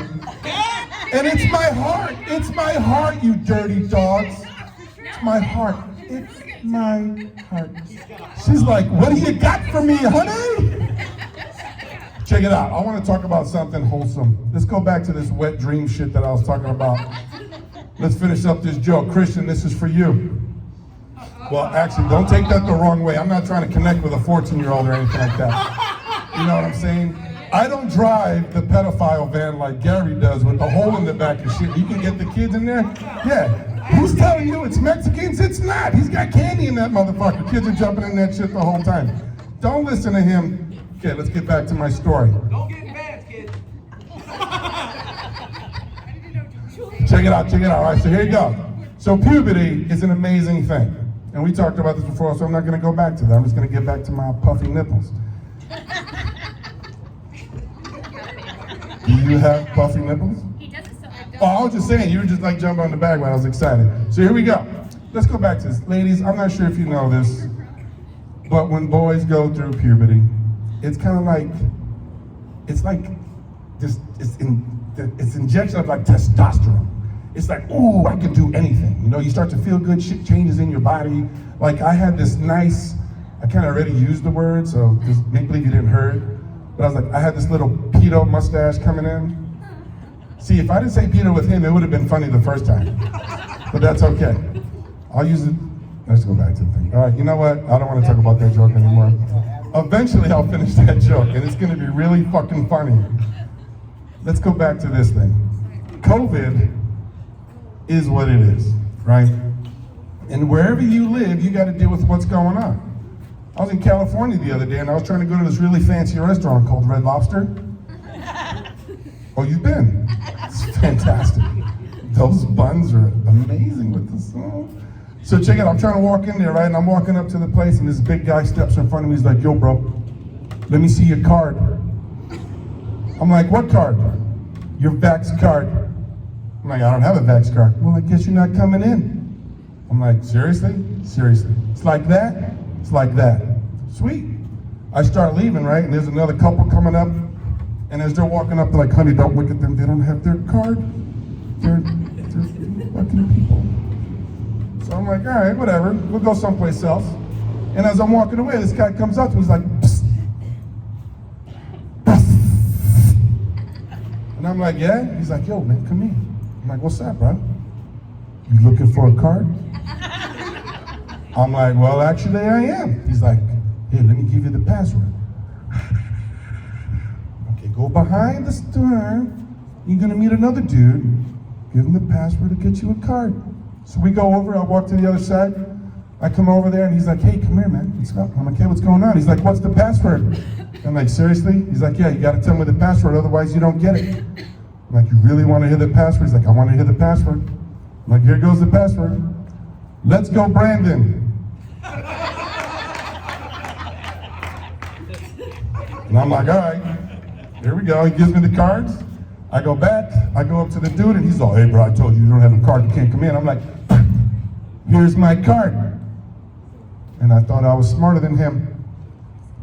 And it's my heart, you dirty dogs. It's my heart. It's my heart. She's like, what do you got for me, honey? Check it out. I want to talk about something wholesome. Let's go back to this wet dream shit that I was talking about. Let's finish up this joke. Christian, this is for you. Well, actually, don't take that the wrong way. I'm not trying to connect with a 14-year-old or anything like that. You know what I'm saying? I don't drive the pedophile van like Gary does with the hole in the back and shit. You can get the kids in there? Yeah. Who's telling you it's Mexicans? It's not. He's got candy in that motherfucker. Kids are jumping in that shit the whole time. Don't listen to him. Okay, let's get back to my story. Don't get in pants, kid. Check it out. All right, so here you go. So puberty is an amazing thing. And we talked about this before, so I'm not gonna go back to that. I'm just gonna get back to my puffy nipples. Do you have puffy nipples? He doesn't, so I don't. Oh, I was just saying, you were just like jumping on the bag when I was excited. So here we go. Let's go back to this. Ladies, I'm not sure if you know this, but when boys go through puberty, it's kind of like, it's injection of like testosterone. It's like, ooh, I can do anything. You know, you start to feel good, shit changes in your body. Like I had this nice, I kind of already used the word, so just make believe you didn't hear it. But I was like, I had this little pedo mustache coming in. See, if I didn't say pedo with him, it would have been funny the first time. But that's okay. I'll use it. Let's go back to the thing. All right, you know what? I don't want to talk about that joke anymore. Eventually, I'll finish that joke, and it's going to be really fucking funny. Let's go back to this thing. COVID is what it is, right? And wherever you live, you got to deal with what's going on. I was in California the other day, and I was trying to go to this really fancy restaurant called Red Lobster. Oh, you've been? It's fantastic. Those buns are amazing with the salt. So check it out, I'm trying to walk in there, right? And I'm walking up to the place, and this big guy steps in front of me. He's like, yo, bro, let me see your card. I'm like, what card? Your Vax card. I'm like, I don't have a Vax card. Well, I guess you're not coming in. I'm like, seriously? Seriously. It's like that? It's like that. Sweet. I start leaving, right? And there's another couple coming up. And as they're walking up, they're like, honey, don't look at them. They don't have their card. They're fucking people. So I'm like, all right, whatever. We'll go someplace else. And as I'm walking away, this guy comes up to me. He's like, psst. Psst. And I'm like, yeah? He's like, yo, man, come here. I'm like, what's up, bro? You looking for a card? I'm like, well, actually, I am. He's like, here, let me give you the password. Okay, go behind the store. You're gonna meet another dude. Give him the password to get you a card. So we go over, I walk to the other side. I come over there and he's like, hey, come here, man. What's up? I'm like, hey, what's going on? He's like, what's the password? I'm like, seriously? He's like, yeah, you gotta tell me the password, otherwise you don't get it. I'm like, you really wanna hear the password? He's like, I wanna hear the password. I'm like, here goes the password. Let's go, Brandon. And I'm like, all right, here we go. He gives me the cards. I go back, I go up to the dude, and he's all, hey, bro, I told you you don't have a card, you can't come in. I'm like, here's my card. And I thought I was smarter than him.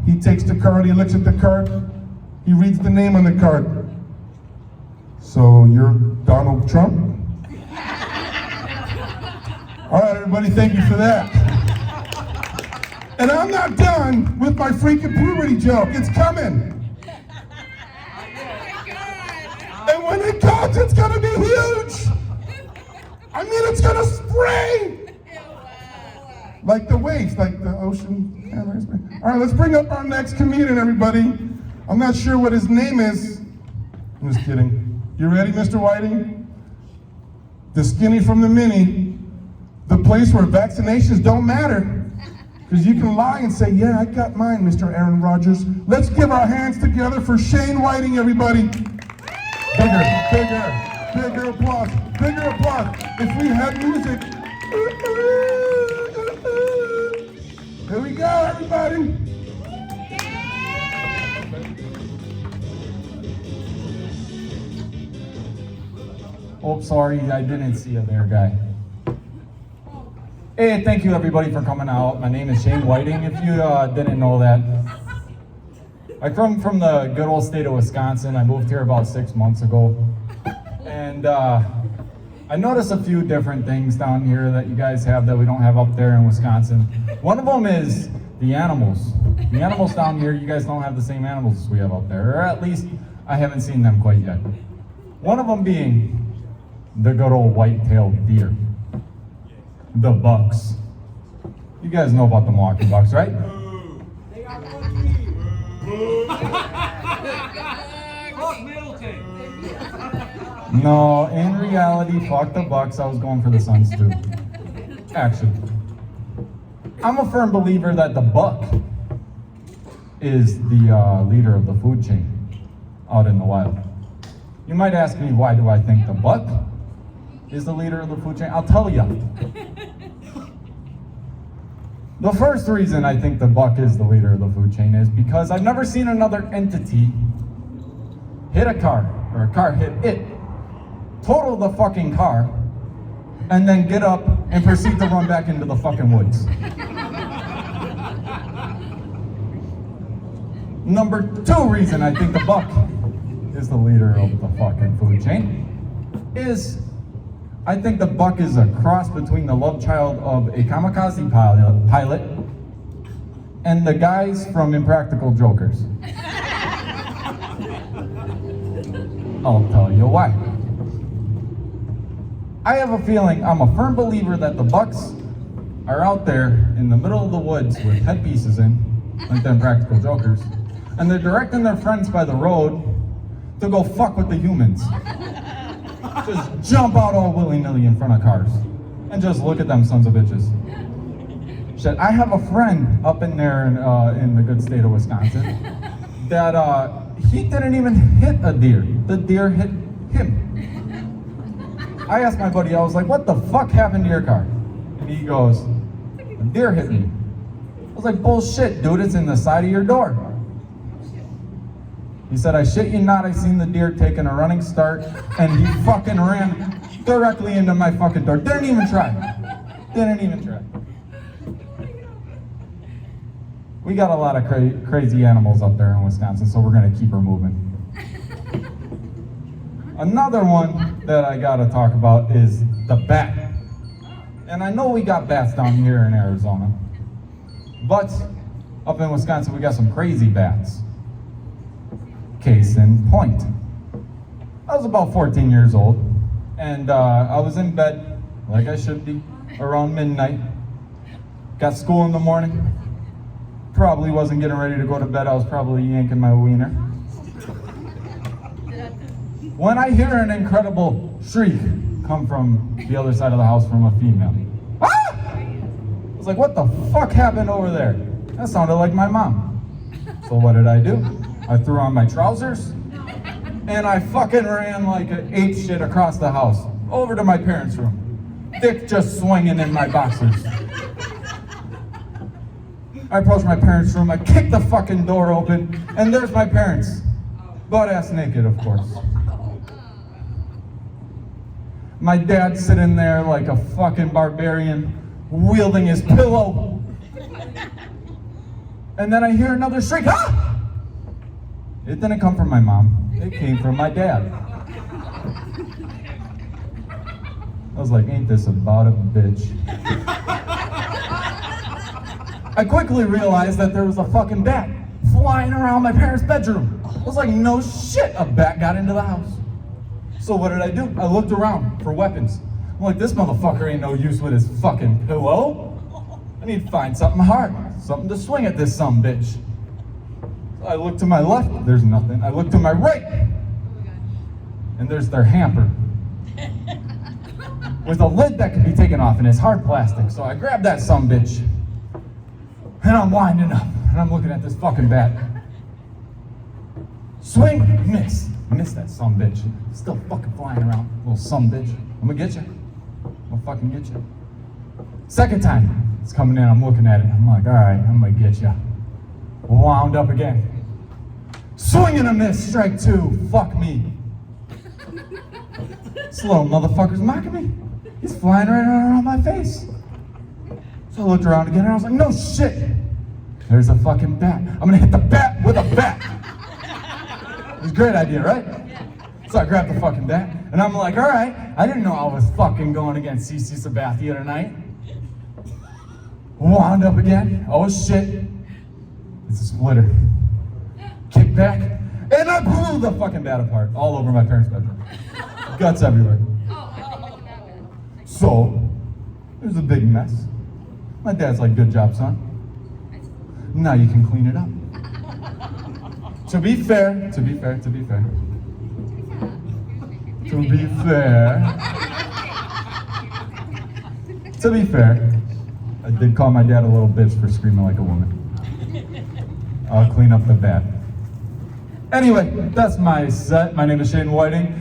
He takes the card, he looks at the card, he reads the name on the card. So you're Donald Trump? All right, everybody, thank you for that. And I'm not done with my freaking puberty joke. It's coming. And when it comes, it's gonna be huge. I mean, it's gonna spray. Like the waves, like the ocean. All right, let's bring up our next comedian, everybody. I'm not sure what his name is. I'm just kidding. You ready, Mr. Whiting? The skinny from the mini. The place where vaccinations don't matter. Because you can lie and say, yeah, I got mine, Mr. Aaron Rodgers. Let's give our hands together for Shane Whiting, everybody. Bigger applause, bigger applause. If we had music. Here we go, everybody. Oh, sorry, I didn't see you there, guy. Hey, thank you everybody for coming out. My name is Shane Whiting, if you didn't know that. I come from the good old state of Wisconsin. I moved here about 6 months ago. And I noticed a few different things down here that you guys have that we don't have up there in Wisconsin. One of them is the animals. The animals down here, you guys don't have the same animals as we have up there, or at least I haven't seen them quite yet. One of them being the good old white-tailed deer. The bucks. You guys know about the Milwaukee Bucks, right? They are No, in reality, fuck the Bucks. I was going for the Suns too. Actually, I'm a firm believer that the buck is the leader of the food chain out in the wild. You might ask me, why do I think the buck is the leader of the food chain? I'll tell you. The first reason I think the buck is the leader of the food chain is because I've never seen another entity hit a car, or a car hit it, total the fucking car, and then get up and proceed to run back into the fucking woods. Number two reason I think the buck is the leader of the fucking food chain is I think the buck is a cross between the love child of a kamikaze pilot and the guys from Impractical Jokers. I'll tell you why. I have a feeling, I'm a firm believer that the bucks are out there in the middle of the woods with headpieces in, like the Impractical Jokers, and they're directing their friends by the road to go fuck with the humans. Just jump out all willy-nilly in front of cars and just look at them sons of bitches. Shit, I have a friend up in there in the good state of Wisconsin that he didn't even hit a deer. The deer hit him. I asked my buddy, I was like, what the fuck happened to your car? And he goes, a deer hit me. I was like, bullshit, dude, it's in the side of your door. He said, I shit you not, I seen the deer taking a running start, and he fucking ran directly into my fucking door. Didn't even try. Didn't even try. We got a lot of crazy animals up there in Wisconsin, so we're gonna keep her moving. Another one that I gotta talk about is the bat. And I know we got bats down here in Arizona, but up in Wisconsin we got some crazy bats. Case in point. I was about 14 years old, and I was in bed, like I should be, around midnight. Got school in the morning. Probably wasn't getting ready to go to bed. I was probably yanking my wiener. When I hear an incredible shriek come from the other side of the house from a female. Ah! I was like, what the fuck happened over there? That sounded like my mom. So what did I do? I threw on my trousers, and I fucking ran like an ape shit across the house, over to my parents' room. Dick just swinging in my boxers. I approached my parents' room, I kicked the fucking door open, and there's my parents. Butt-ass naked, of course. My dad sitting there like a fucking barbarian, wielding his pillow. And then I hear another shriek, ah! It didn't come from my mom, it came from my dad. I was like, ain't this about a bitch? I quickly realized that there was a fucking bat flying around my parents' bedroom. I was like, no shit, a bat got into the house. So what did I do? I looked around for weapons. I'm like, this motherfucker ain't no use with his fucking pillow. I need to find something hard, something to swing at this sumbitch. So I looked to my left, there's nothing. I looked to my right, and there's their hamper. With a lid that can be taken off, and it's hard plastic. So I grabbed that sumbitch. And I'm winding up, and I'm looking at this fucking bat. Swing, miss. Miss that sumbitch. Still fucking flying around, little sumbitch. I'm gonna get you. I'm gonna fucking get you. Second time, it's coming in, I'm looking at it. I'm like, all right, I'm gonna get you. Wound up again. Swing and a miss, strike two. Fuck me. This little motherfucker's mocking me. He's flying right around my face. So I looked around again and I was like, no shit. There's a fucking bat. I'm gonna hit the bat with a bat. It was a great idea, right? So I grabbed the fucking bat and I'm like, all right. I didn't know I was fucking going against CC Sabathia tonight. Wound up again. Oh shit. It's a splitter. Kick back. And I blew the fucking bat apart all over my parents' bedroom. Guts everywhere. So, it was a big mess. My dad's like, good job, son. Now you can clean it up. To be fair, I did call my dad a little bitch for screaming like a woman. I'll clean up the bat. Anyway, that's my set. My name is Shane Whiting.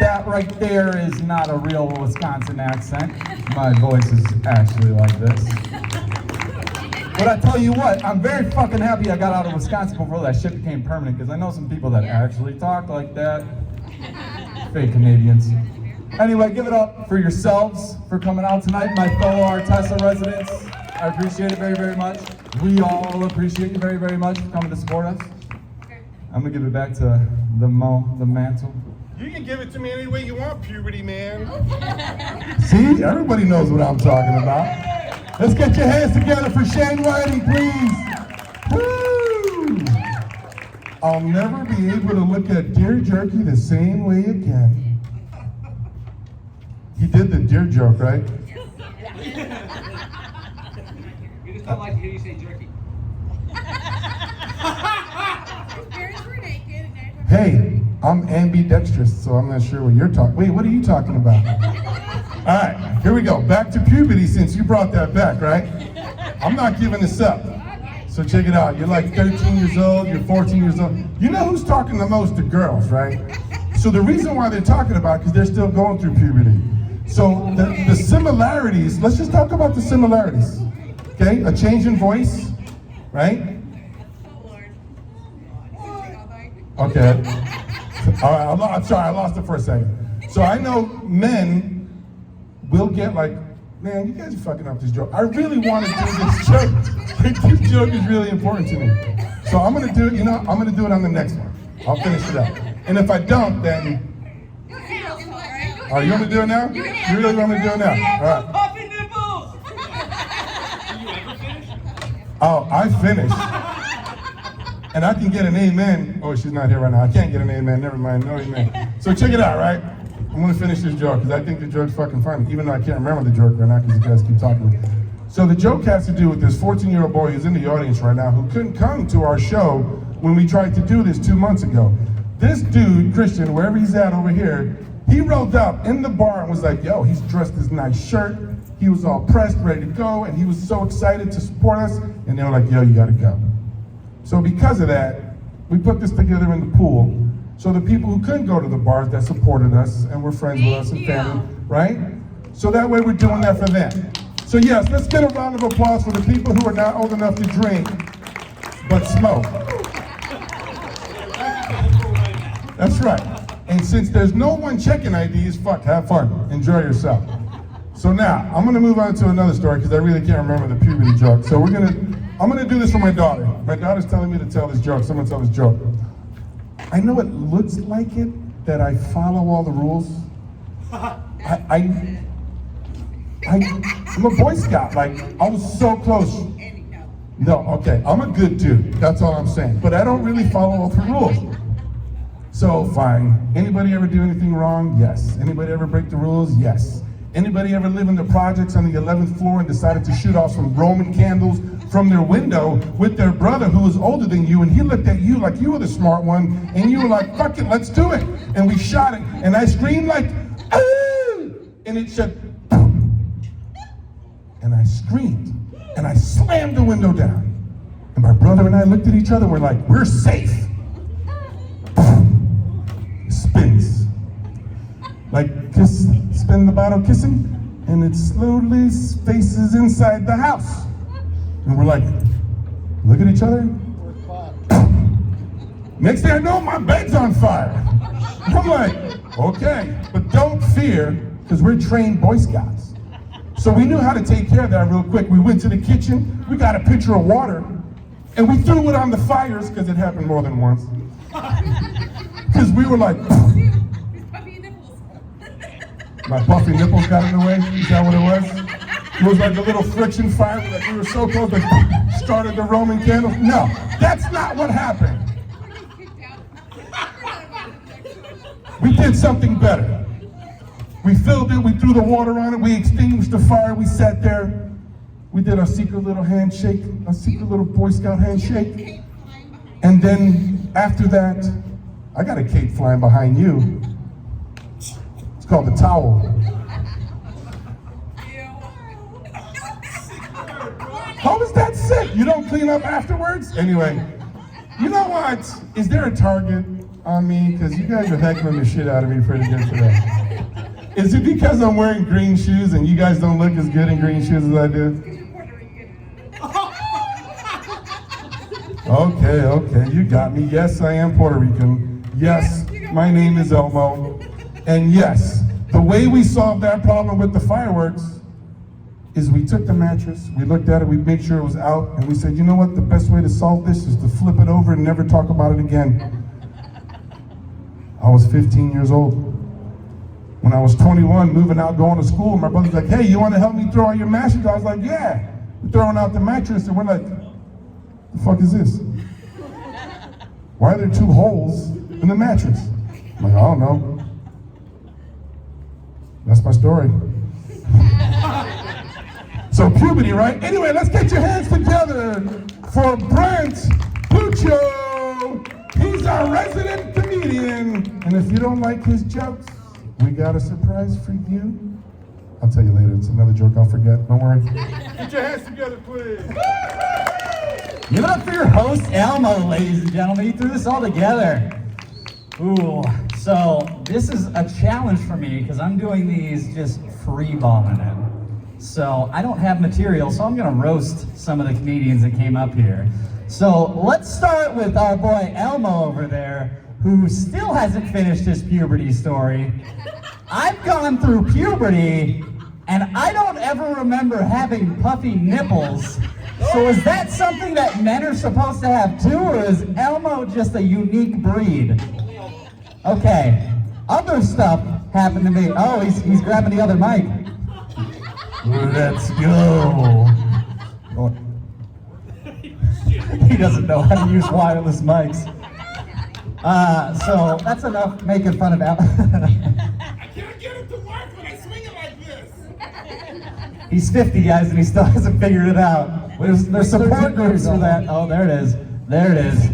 That right there is not a real Wisconsin accent. My voice is actually like this. But I tell you what, I'm very fucking happy I got out of Wisconsin before that shit became permanent, because I know some people that actually talk like that. Fake Canadians. Anyway, give it up for yourselves for coming out tonight, my fellow Artessa residents. I appreciate it very, very much. We all appreciate you very, very much for coming to support us. I'm gonna give it back to the mantle. You can give it to me any way you want, puberty man. See, everybody knows what I'm talking about. Let's get your hands together for Shane Whiting, please. Woo! I'll never be able to look at deer jerky the same way again. He did the deer joke, right? We just don't like to hear you say jerky. Hey, I'm ambidextrous, so I'm not sure what you're talking. Wait, what are you talking about? All right, here we go. Back to puberty, since you brought that back, right? I'm not giving this up. So check it out. You're like 13 years old, you're 14 years old. You know who's talking the most to girls, right? So the reason why they're talking about it, because they're still going through puberty. So the similarities, let's just talk about the similarities. Okay, a change in voice, right? Okay. All right, I'm sorry, I lost it for a second. So I know men will get like, man, you guys are fucking up this joke. I really want to do this joke. This joke is really important to me. So I'm gonna do it, I'm gonna do it on the next one. I'll finish it up. And if I don't, then, are you gonna do it now? You really want me to do it now? All right. Oh, I finished. And I can get an amen. Oh, she's not here right now. I can't get an amen. Never mind. No amen. So check it out, right? I'm gonna finish this joke because I think the joke's fucking funny, even though I can't remember the joke right now because you guys keep talking. So the joke has to do with this 14-year-old boy who's in the audience right now who couldn't come to our show when we tried to do this 2 months ago. This dude, Christian, wherever he's at over here, he rolled up in the bar and was like, yo, he's dressed this nice shirt. He was all pressed, ready to go, and he was so excited to support us. And they were like, yo, you gotta go. So because of that, we put this together in the pool. So the people who couldn't go to the bars that supported us and were friends with us and family, right? So that way we're doing that for them. So yes, let's get a round of applause for the people who are not old enough to drink, but smoke. That's right. And since there's no one checking IDs, fuck, have fun, enjoy yourself. So now, I'm gonna move on to another story because I really can't remember the puberty joke. So I'm gonna do this for my daughter. My daughter's telling me to tell this joke, so I'm gonna tell this joke. I know it looks like it, that I follow all the rules. I'm a Boy Scout, like, I was so close. No, okay, I'm a good dude, that's all I'm saying. But I don't really follow all the rules. So, fine. Anybody ever do anything wrong? Yes. Anybody ever break the rules? Yes. Anybody ever live in the projects on the 11th floor and decided to shoot off some Roman candles from their window with their brother who was older than you, and he looked at you like you were the smart one, and you were like, fuck it, let's do it. And we shot it, and I screamed like, ooh! And it said, and I screamed, and I slammed the window down. And my brother and I looked at each other, and we're like, we're safe. Spins. Like, kiss, spin the bottle kissing, and it slowly faces inside the house. And we're like, look at each other. Next thing I know, my bed's on fire. And I'm like, okay, but don't fear, because we're trained Boy Scouts. So we knew how to take care of that real quick. We went to the kitchen, we got a pitcher of water, and we threw it on the fires, because it happened more than once. Because we were like, my puffy nipples got in the way, is that what it was? It was like a little friction fire, like we were so close, like started the Roman candles. No, that's not what happened. We did something better. We filled it, we threw the water on it, we extinguished the fire, we sat there. We did our secret little handshake, our secret little Boy Scout handshake. And then after that, I got a cape flying behind you. It's called the towel. How is that sick? You don't clean up afterwards? Anyway, you know what? Is there a target on me? Because you guys are heckling the shit out of me pretty good today. Is it because I'm wearing green shoes and you guys don't look as good in green shoes as I do? Okay, you got me. Yes, I am Puerto Rican. Yes, my name is Elmo. And yes, the way we solved that problem with the fireworks is we took the mattress, we looked at it, we made sure it was out, and we said, you know what, the best way to solve this is to flip it over and never talk about it again. I was 15 years old. When I was 21, moving out, going to school, my brother's like, hey, you want to help me throw out your mattress? I was like, yeah. We're throwing out the mattress, and we're like, the fuck is this? Why are there 2 holes in the mattress? I'm like, I don't know. That's my story. So puberty, right? Anyway, let's get your hands together for Brent Puccio. He's our resident comedian. And if you don't like his jokes, we got a surprise for you. I'll tell you later. It's another joke I'll forget. Don't worry. Get your hands together, please. Give it up for your host, Elmo, ladies and gentlemen. He threw this all together. Ooh, so this is a challenge for me because I'm doing these just free bombing it. So I don't have material, so I'm gonna roast some of the comedians that came up here. So let's start with our boy Elmo over there. who still hasn't finished his puberty story. I've gone through puberty, and I don't ever remember having puffy nipples. So is that something that men are supposed to have too, or is Elmo just a unique breed? Okay, other stuff happened to me. Oh, he's grabbing the other mic. Let's go. Oh. He doesn't know how to use wireless mics. So that's enough making fun of Al. I can't get it to work when I swing it like this. He's 50, guys, and he still hasn't figured it out. There's support groups for that. Oh, there it is. There it is.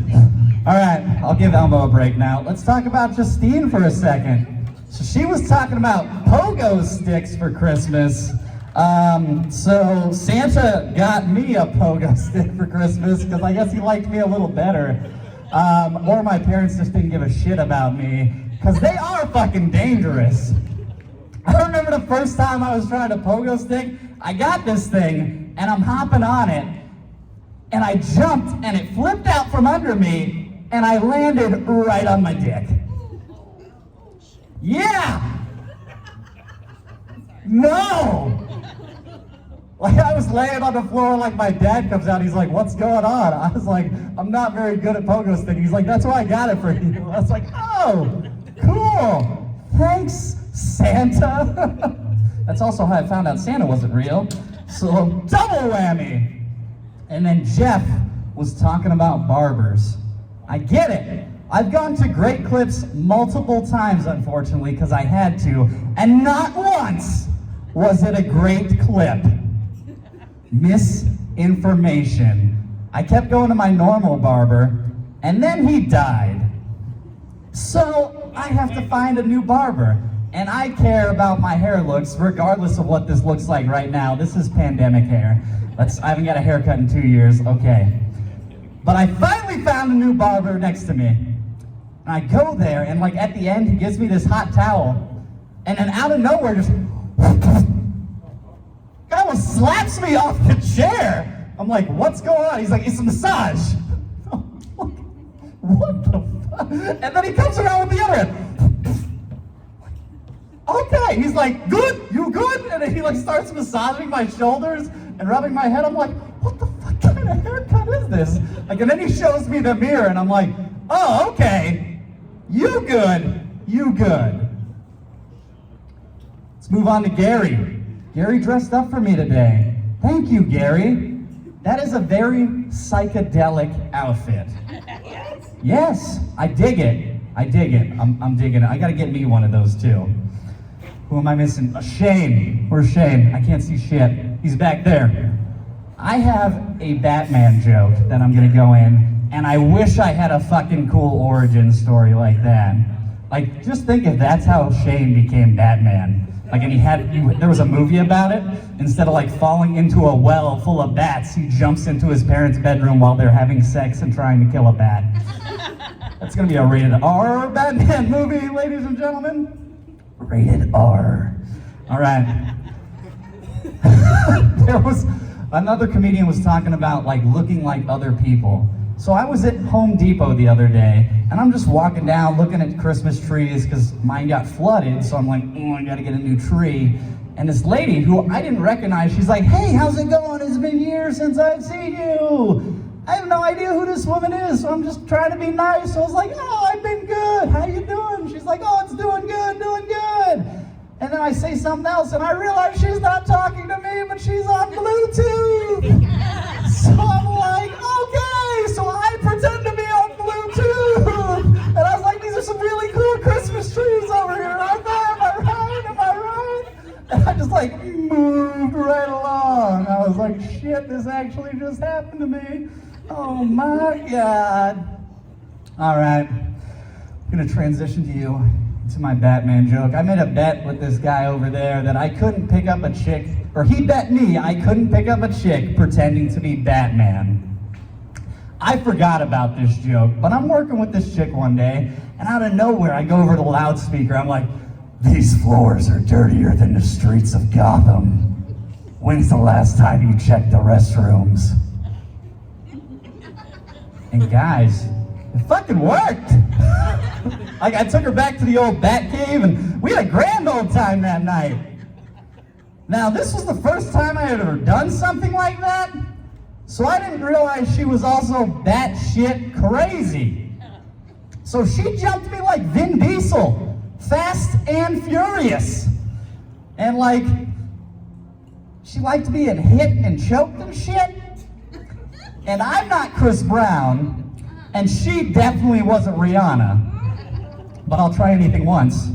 All right, I'll give Elmo a break now. Let's talk about Justine for a second. So she was talking about pogo sticks for Christmas. So Santa got me a pogo stick for Christmas because I guess he liked me a little better. Or my parents just didn't give a shit about me because they are fucking dangerous. I remember the first time I was trying to pogo stick, I got this thing and I'm hopping on it and I jumped and it flipped out from under me and I landed right on my dick. Yeah! No! Like I was laying on the floor, like my dad comes out, he's like, what's going on? I was like, I'm not very good at pogo sticking. He's like, that's why I got it for you. I was like, oh, cool. Thanks, Santa. That's also how I found out Santa wasn't real. So double whammy. And then Jeff was talking about barbers. I get it. I've gone to Great Clips multiple times, unfortunately, because I had to, and not once was it a great clip. Misinformation. I kept going to my normal barber, and then he died. So I have to find a new barber, and I care about my hair looks, regardless of what this looks like right now. This is pandemic hair. I haven't got a haircut in 2 years, okay. But I finally found a new barber next to me. And I go there, and like at the end, he gives me this hot towel, and then out of nowhere, just guy almost slaps me off the chair. I'm like, what's going on? He's like, it's a massage. What the fuck? And then he comes around with the other end. Okay, he's like, good, you good? And then he like starts massaging my shoulders and rubbing my head. I'm like, what the fuck kind of haircut is this? Like, and then he shows me the mirror, and I'm like, oh, okay. You good, you good. Let's move on to Gary. Gary dressed up for me today. Thank you, Gary. That is a very psychedelic outfit. Yes, I dig it. I dig it. I'm digging it. I gotta get me one of those too. Who am I missing? Shane. Where's Shane? I can't see shit. He's back there. I have a Batman joke that I'm gonna go in. And I wish I had a fucking cool origin story like that. Like, just think if that's how Shane became Batman. Like, and there was a movie about it. Instead of like falling into a well full of bats, he jumps into his parents' bedroom while they're having sex and trying to kill a bat. That's gonna be a rated R Batman movie, ladies and gentlemen. Rated R. All right. There was another comedian was talking about like looking like other people. So I was at Home Depot the other day, and I'm just walking down looking at Christmas trees because mine got flooded, so I'm like, oh, I gotta get a new tree. And this lady who I didn't recognize, she's like, hey, how's it going? It's been years since I've seen you. I have no idea who this woman is, so I'm just trying to be nice. So I was like, oh, I've been good. How you doing? She's like, oh, it's doing good, doing good. And then I say something else, and I realize she's not talking to me, but she's on Bluetooth. So I'm like, okay, so I pretend to be on Bluetooth. And I was like, these are some really cool Christmas trees over here, aren't they? Am I right? Am I right? And I just like moved right along. I was like, shit, this actually just happened to me. Oh my God. All right, I'm gonna transition to you. To my Batman joke. I made a bet with this guy over there that I couldn't pick up a chick, or he bet me I couldn't pick up a chick pretending to be Batman. I forgot about this joke, but I'm working with this chick one day, and out of nowhere I go over to the loudspeaker. I'm like, these floors are dirtier than the streets of Gotham. When's the last time you checked the restrooms? And guys, it fucking worked. Like, I took her back to the old bat cave, and we had a grand old time that night. Now, this was the first time I had ever done something like that, so I didn't realize she was also batshit crazy. So she jumped me like Vin Diesel, fast and furious. And like, she liked being hit and choked and shit. And I'm not Chris Brown, and she definitely wasn't Rihanna. But I'll try anything once.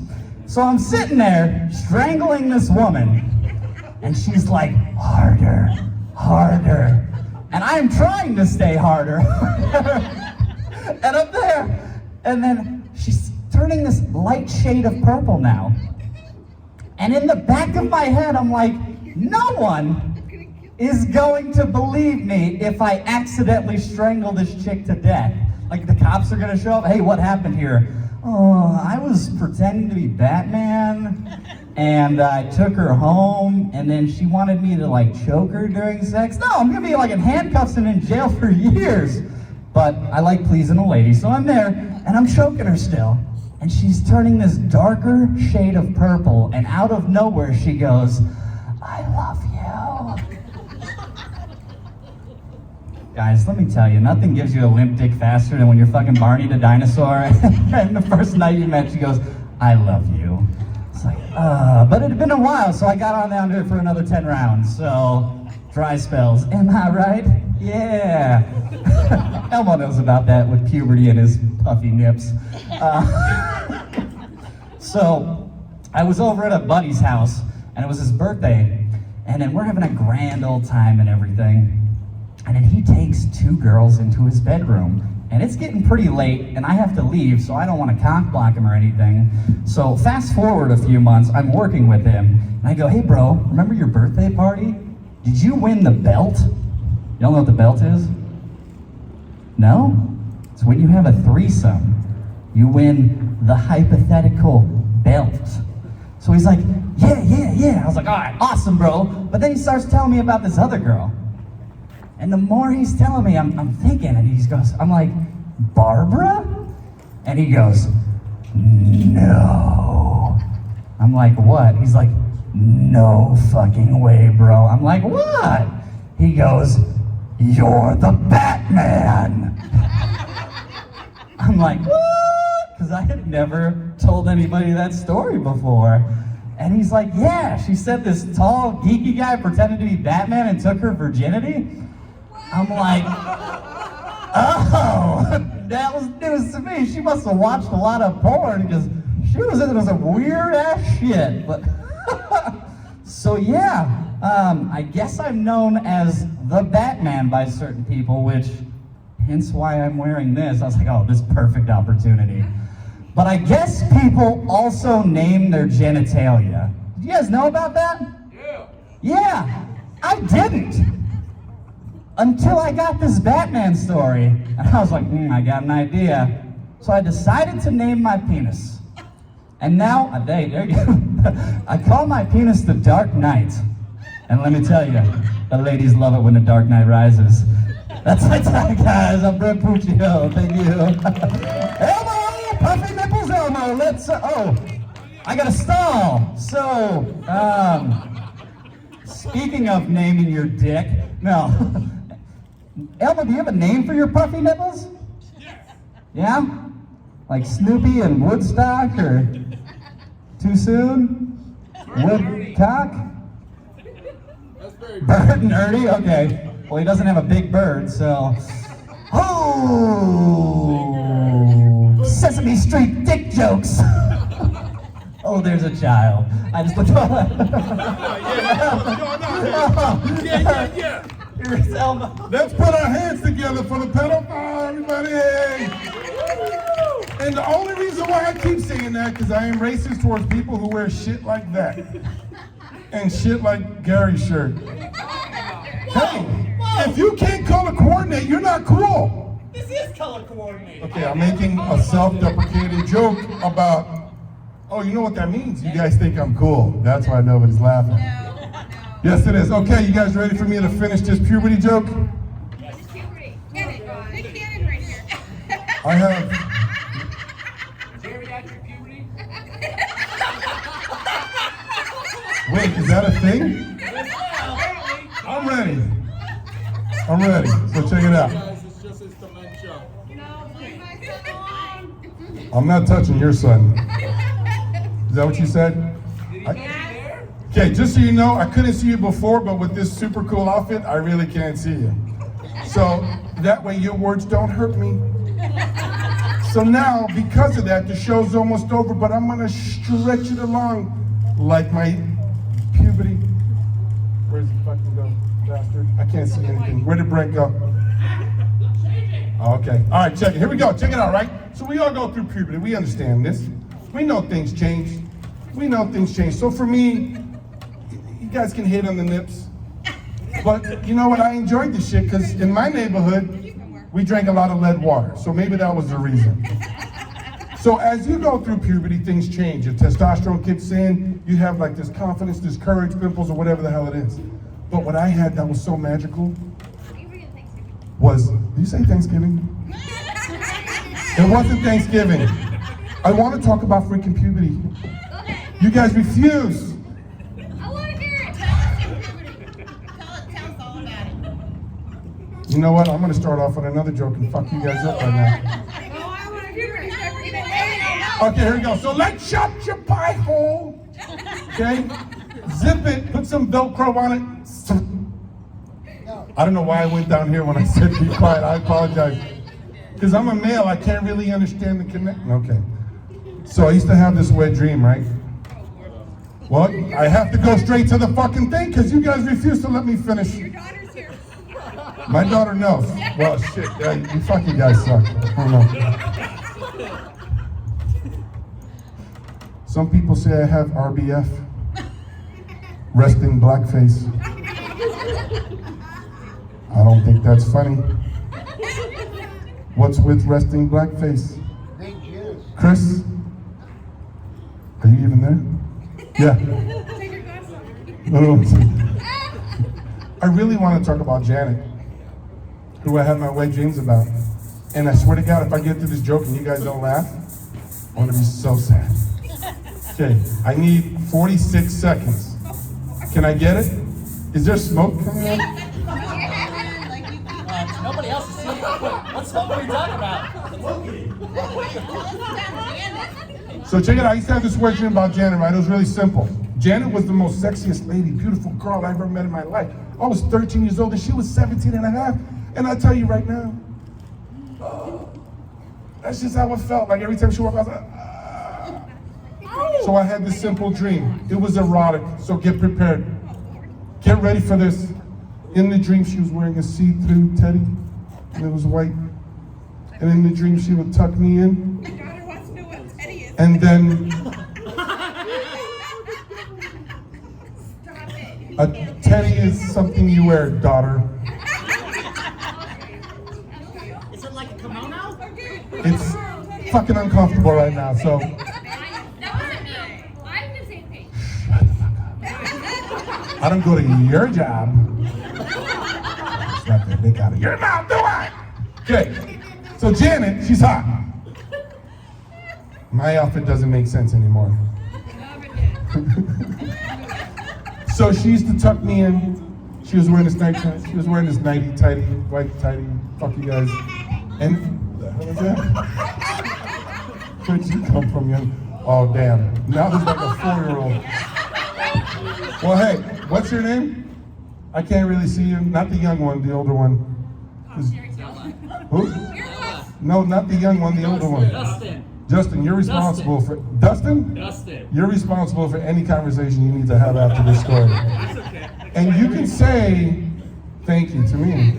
So I'm sitting there strangling this woman, and she's like, harder, harder. And I'm trying to stay harder. And up there, and then she's turning this light shade of purple now. And in the back of my head, I'm like, no one is going to believe me if I accidentally strangle this chick to death. Like, the cops are gonna show up, hey, what happened here? Oh, I was pretending to be Batman, and I took her home, and then she wanted me to like choke her during sex. No, I'm gonna be like in handcuffs and in jail for years. But I like pleasing a lady, so I'm there, and I'm choking her still. And she's turning this darker shade of purple, and out of nowhere she goes, I love you. Guys, let me tell you, nothing gives you a limp dick faster than when you're fucking Barney the dinosaur, and the first night you met, she goes, I love you. It's like, but it had been a while, so I got on down to it for another 10 rounds, so dry spells. Am I right? Yeah. Elmo knows about that with puberty and his puffy nips. So I was over at a buddy's house, and it was his birthday, and then we're having a grand old time and everything. And then he takes 2 girls into his bedroom, and it's getting pretty late, and I have to leave, so I don't want to cock block him or anything. So fast forward a few months, I'm working with him, and I go, hey bro, remember your birthday party? Did you win the belt? Y'all know what the belt is? No? It's when you have a threesome. You win the hypothetical belt. So he's like, yeah. I was like, all right, awesome, bro. But then he starts telling me about this other girl. And the more he's telling me, I'm thinking, and he goes, I'm like, Barbara? And he goes, no. I'm like, what? He's like, no fucking way, bro. I'm like, what? He goes, you're the Batman. I'm like, what? Because I had never told anybody that story before. And he's like, yeah, she said this tall, geeky guy pretended to be Batman and took her virginity. I'm like, oh, that was news to me. She must have watched a lot of porn because she was into some weird ass shit. But so yeah, I guess I'm known as the Batman by certain people, which hence why I'm wearing this. I was like, oh, this perfect opportunity. But I guess people also name their genitalia. Did you guys know about that? Yeah. Yeah, I didn't. Until I got this Batman story. And I was like, I got an idea. So I decided to name my penis. And now, there you go. I call my penis the Dark Knight. And let me tell you, the ladies love it when the Dark Knight rises. That's my time, guys. I'm Brent Puccio. Thank you. Elmo! Puffy nipples, Elmo. Let's, I got a stall. So, speaking of naming your dick, no. Elmo, do you have a name for your puffy nipples? Yes. Yeah? Like Snoopy and Woodstock, or too soon? Woodcock? Bird and Ernie? Okay. Well, he doesn't have a big bird, so. Oh! Sesame Street dick jokes! Oh, there's a child. I just looked Yeah. Here's Elmo. Let's put our hands together for the pedophile, everybody. And the only reason why I keep saying that, because I am racist towards people who wear shit like that. And shit like Gary's shirt. Hey, if you can't color coordinate, you're not cool. This is color coordinated. Okay, I'm making a self-deprecating joke about, oh, you know what that means? You guys think I'm cool. That's why nobody's laughing. Yes, it is. Okay, you guys ready for me to finish this puberty joke? Yes. Puberty. Get it. The cannon right here. I have, Geriatric puberty? wait, is that a thing? I'm ready. I'm ready, so check it out. Guys, it's just his dementia. I'm not touching your son. Is that what you said? Okay, just so you know, I couldn't see you before, but with this super cool outfit, I really can't see you. So that way your words don't hurt me. So now, because of that, the show's almost over, but I'm gonna stretch it along like my puberty. Where's the fucking go, bastard? I can't see anything. Where did Brent go? Okay, all right, check it. Here we go, check it out, right? So we all go through puberty, we understand this. We know things change. We know things change. So for me, you guys can hate on the nips. But you know what, I enjoyed this shit, because in my neighborhood, we drank a lot of lead water. So maybe that was the reason. So as you go through puberty, things change. Your testosterone kicks in, you have like this confidence, this courage, pimples, or whatever the hell it is. But what I had that was so magical was, did you say Thanksgiving? It wasn't Thanksgiving. I want to talk about freaking puberty. You guys refuse. I want to hear it. Tell us all about it. You know what? I'm going to start off with another joke and fuck you guys up right now. Oh, I want to hear it. Okay, here we go. So let's shut your pie hole. Okay? Zip it, put some Velcro on it. I don't know why I went down here when I said be quiet. I apologize. Because I'm a male, I can't really understand the connection. Okay. So I used to have this wet dream, right? Well, I have to go straight to the fucking thing because you guys refuse to let me finish. Your daughter's here. My daughter knows. Well, shit, you fucking guys suck. I don't know. Some people say I have RBF, resting blackface. I don't think that's funny. What's with resting blackface? Chris? Are you even there? Yeah. Take your glasses off. No. I really want to talk about Janet, who I had my wet dreams about. And I swear to God, if I get through this joke and you guys don't laugh, I'm gonna be so sad. Okay, I need 46 seconds. Can I get it? Is there smoke coming out? Nobody else is seeing it. What smoke are you talking about? So check it out, I used to have this wet dream about Janet, right? It was really simple. Janet was the most sexiest lady, beautiful girl I ever met in my life. I was 13 years old and she was 17 and a half. And I tell you right now, that's just how it felt. Like every time she walked, I was like, So I had this simple dream. It was erotic, so get prepared. Get ready for this. In the dream, she was wearing a see-through teddy, and it was white. And in the dream, she would tuck me in. My daughter wants to know what Teddy is. And then Stop it. a teddy is something you wear, daughter. Is it like a kimono? It's fucking uncomfortable right now, so That wasn't me. I'm the same page. shut the fuck up. I don't go to your job. Slap that dick out of your mouth, do I? Okay, so Janet, she's hot. My outfit doesn't make sense anymore. So she used to tuck me in. She was wearing this she was wearing this nighty tighty, white tighty, fuck you guys. And what the hell is that? Where'd you come from, young? Oh damn. Now there's like a 4-year-old. Well hey, what's your name? I can't really see you. Not the young one, the older one. Who? No, not the young one, the older one. Justin. Justin, you're responsible for Dustin? Justin. You're responsible for any conversation you need to have after this story. And you can say thank you to me.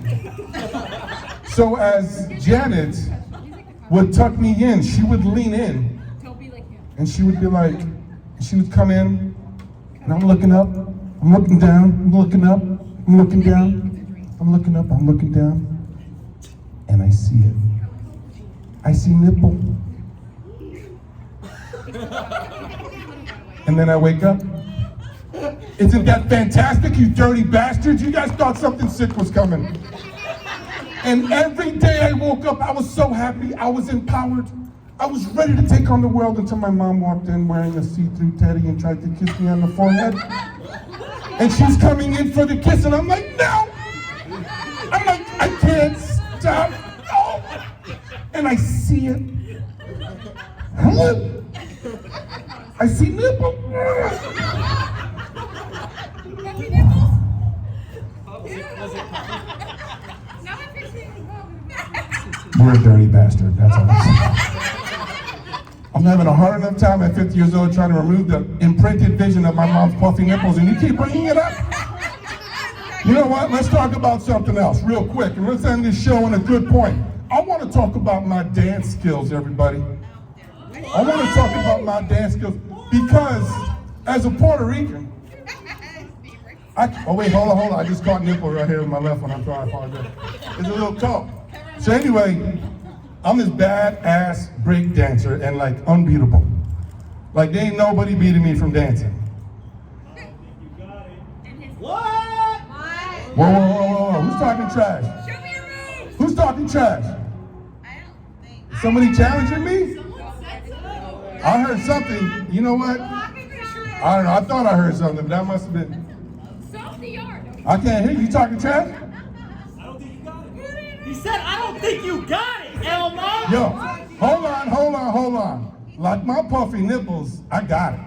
So as Janet would tuck me in, she would lean in. And she would be like, she would come in, and I'm looking up, I'm looking down, I'm looking up, I'm looking down, I'm looking up, I'm looking down, and I see it. I see nipple. And then I wake up. Isn't that fantastic, you dirty bastards? You guys thought something sick was coming. And every day I woke up, I was so happy, I was empowered. I was ready to take on the world until my mom walked in wearing a see-through teddy and tried to kiss me on the forehead. And she's coming in for the kiss, and I'm like, no! I'm like, I can't stop. No! And I see it. I see nipple. Puppy nipples? Now I'm fixing You're a dirty bastard, that's all I'm saying. I'm having a hard enough time at 50 years old trying to remove the imprinted vision of my mom's puffy nipples, and you keep bringing it up? You know what? Let's talk about something else real quick, and let's end this show on a good point. I want to talk about my dance skills, everybody. I want to talk about my dance skills because as a Puerto Rican, oh wait, hold on. I just caught nipple right here with my left one. I'm sorry, I apologize. It's a little cold. So anyway, I'm this badass break dancer and like unbeatable. Like there ain't nobody beating me from dancing. What? Whoa. Who's talking trash? Show me your moves. Who's talking trash? I don't think. Somebody challenging me? Someone said so. I heard something. You know what? I don't know. I thought I heard something, but that must have been. Self the yard. I can't hear you. You talking trash? He said, I don't think you got it, Elmo. Yo, hold on. Like my puffy nipples, I got it.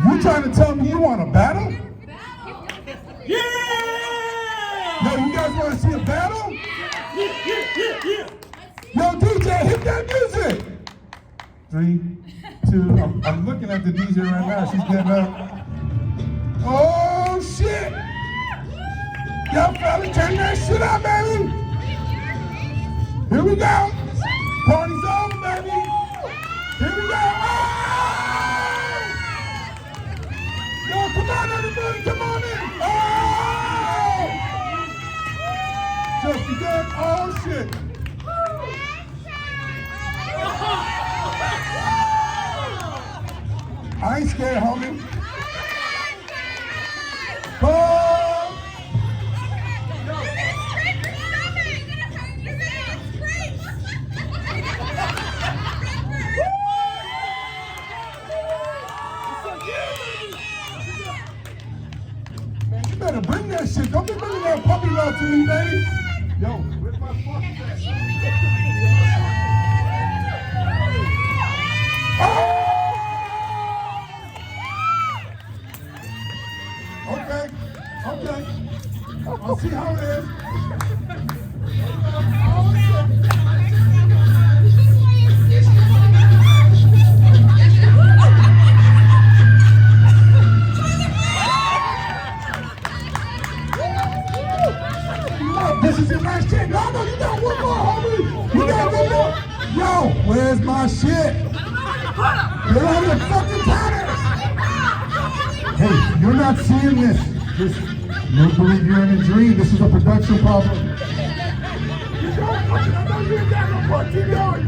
You trying to tell me you want a battle? Yeah! Yo, you guys want to see a battle? Yeah. Yo, DJ, hit that music. 3, 2, I'm looking at the DJ right now. She's getting up. Oh, shit. Yo, fella, turn that shit up, baby. Here we go. Party's over, baby. Here we go. Oh! Yo, come on, everybody, come on in. Oh! Just again, oh, shit. I ain't scared, homie. Oh! Man, you better bring that shit. Don't be bringing that puppy love to me, baby. Yo, where's my fucking Okay. I'll see how it is. This is your last chance. No, you got one more, homie. You got one more. Yo, where's my shit? You're on the fucking counter. Hey, you're not seeing this. You believe you're in a dream. This is a production problem.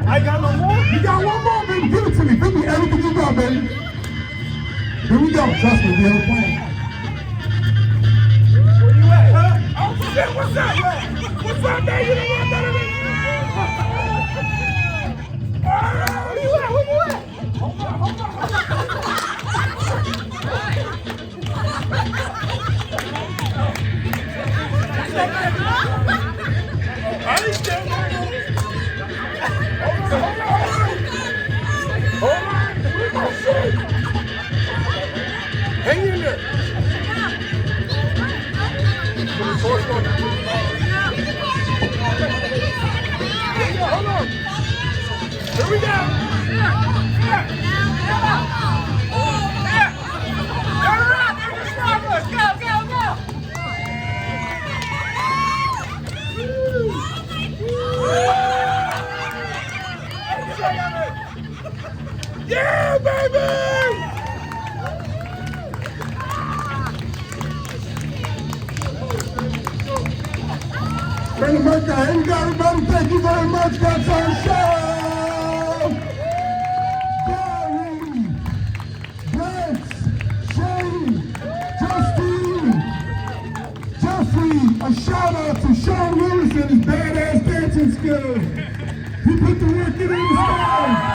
I got no more. You got one more, baby. Give it to me. Give me everything you got, baby. Here we go. Trust me, we have a plan. Where you at, huh? Oh shit, what's up, man? What's up, man? You don't want none of this. Where you at? Hold on. I ain't scared. Hold on. Where's my shit? Hang in there. Hold on. Here we go. Yeah, baby! Bring the mic out. Here we go, everybody. Thank you very much. That's our show. Gary, Brent, Shane, Justine, Jeffrey. A shout out to Sean Willis and some skills. He put the work in himself.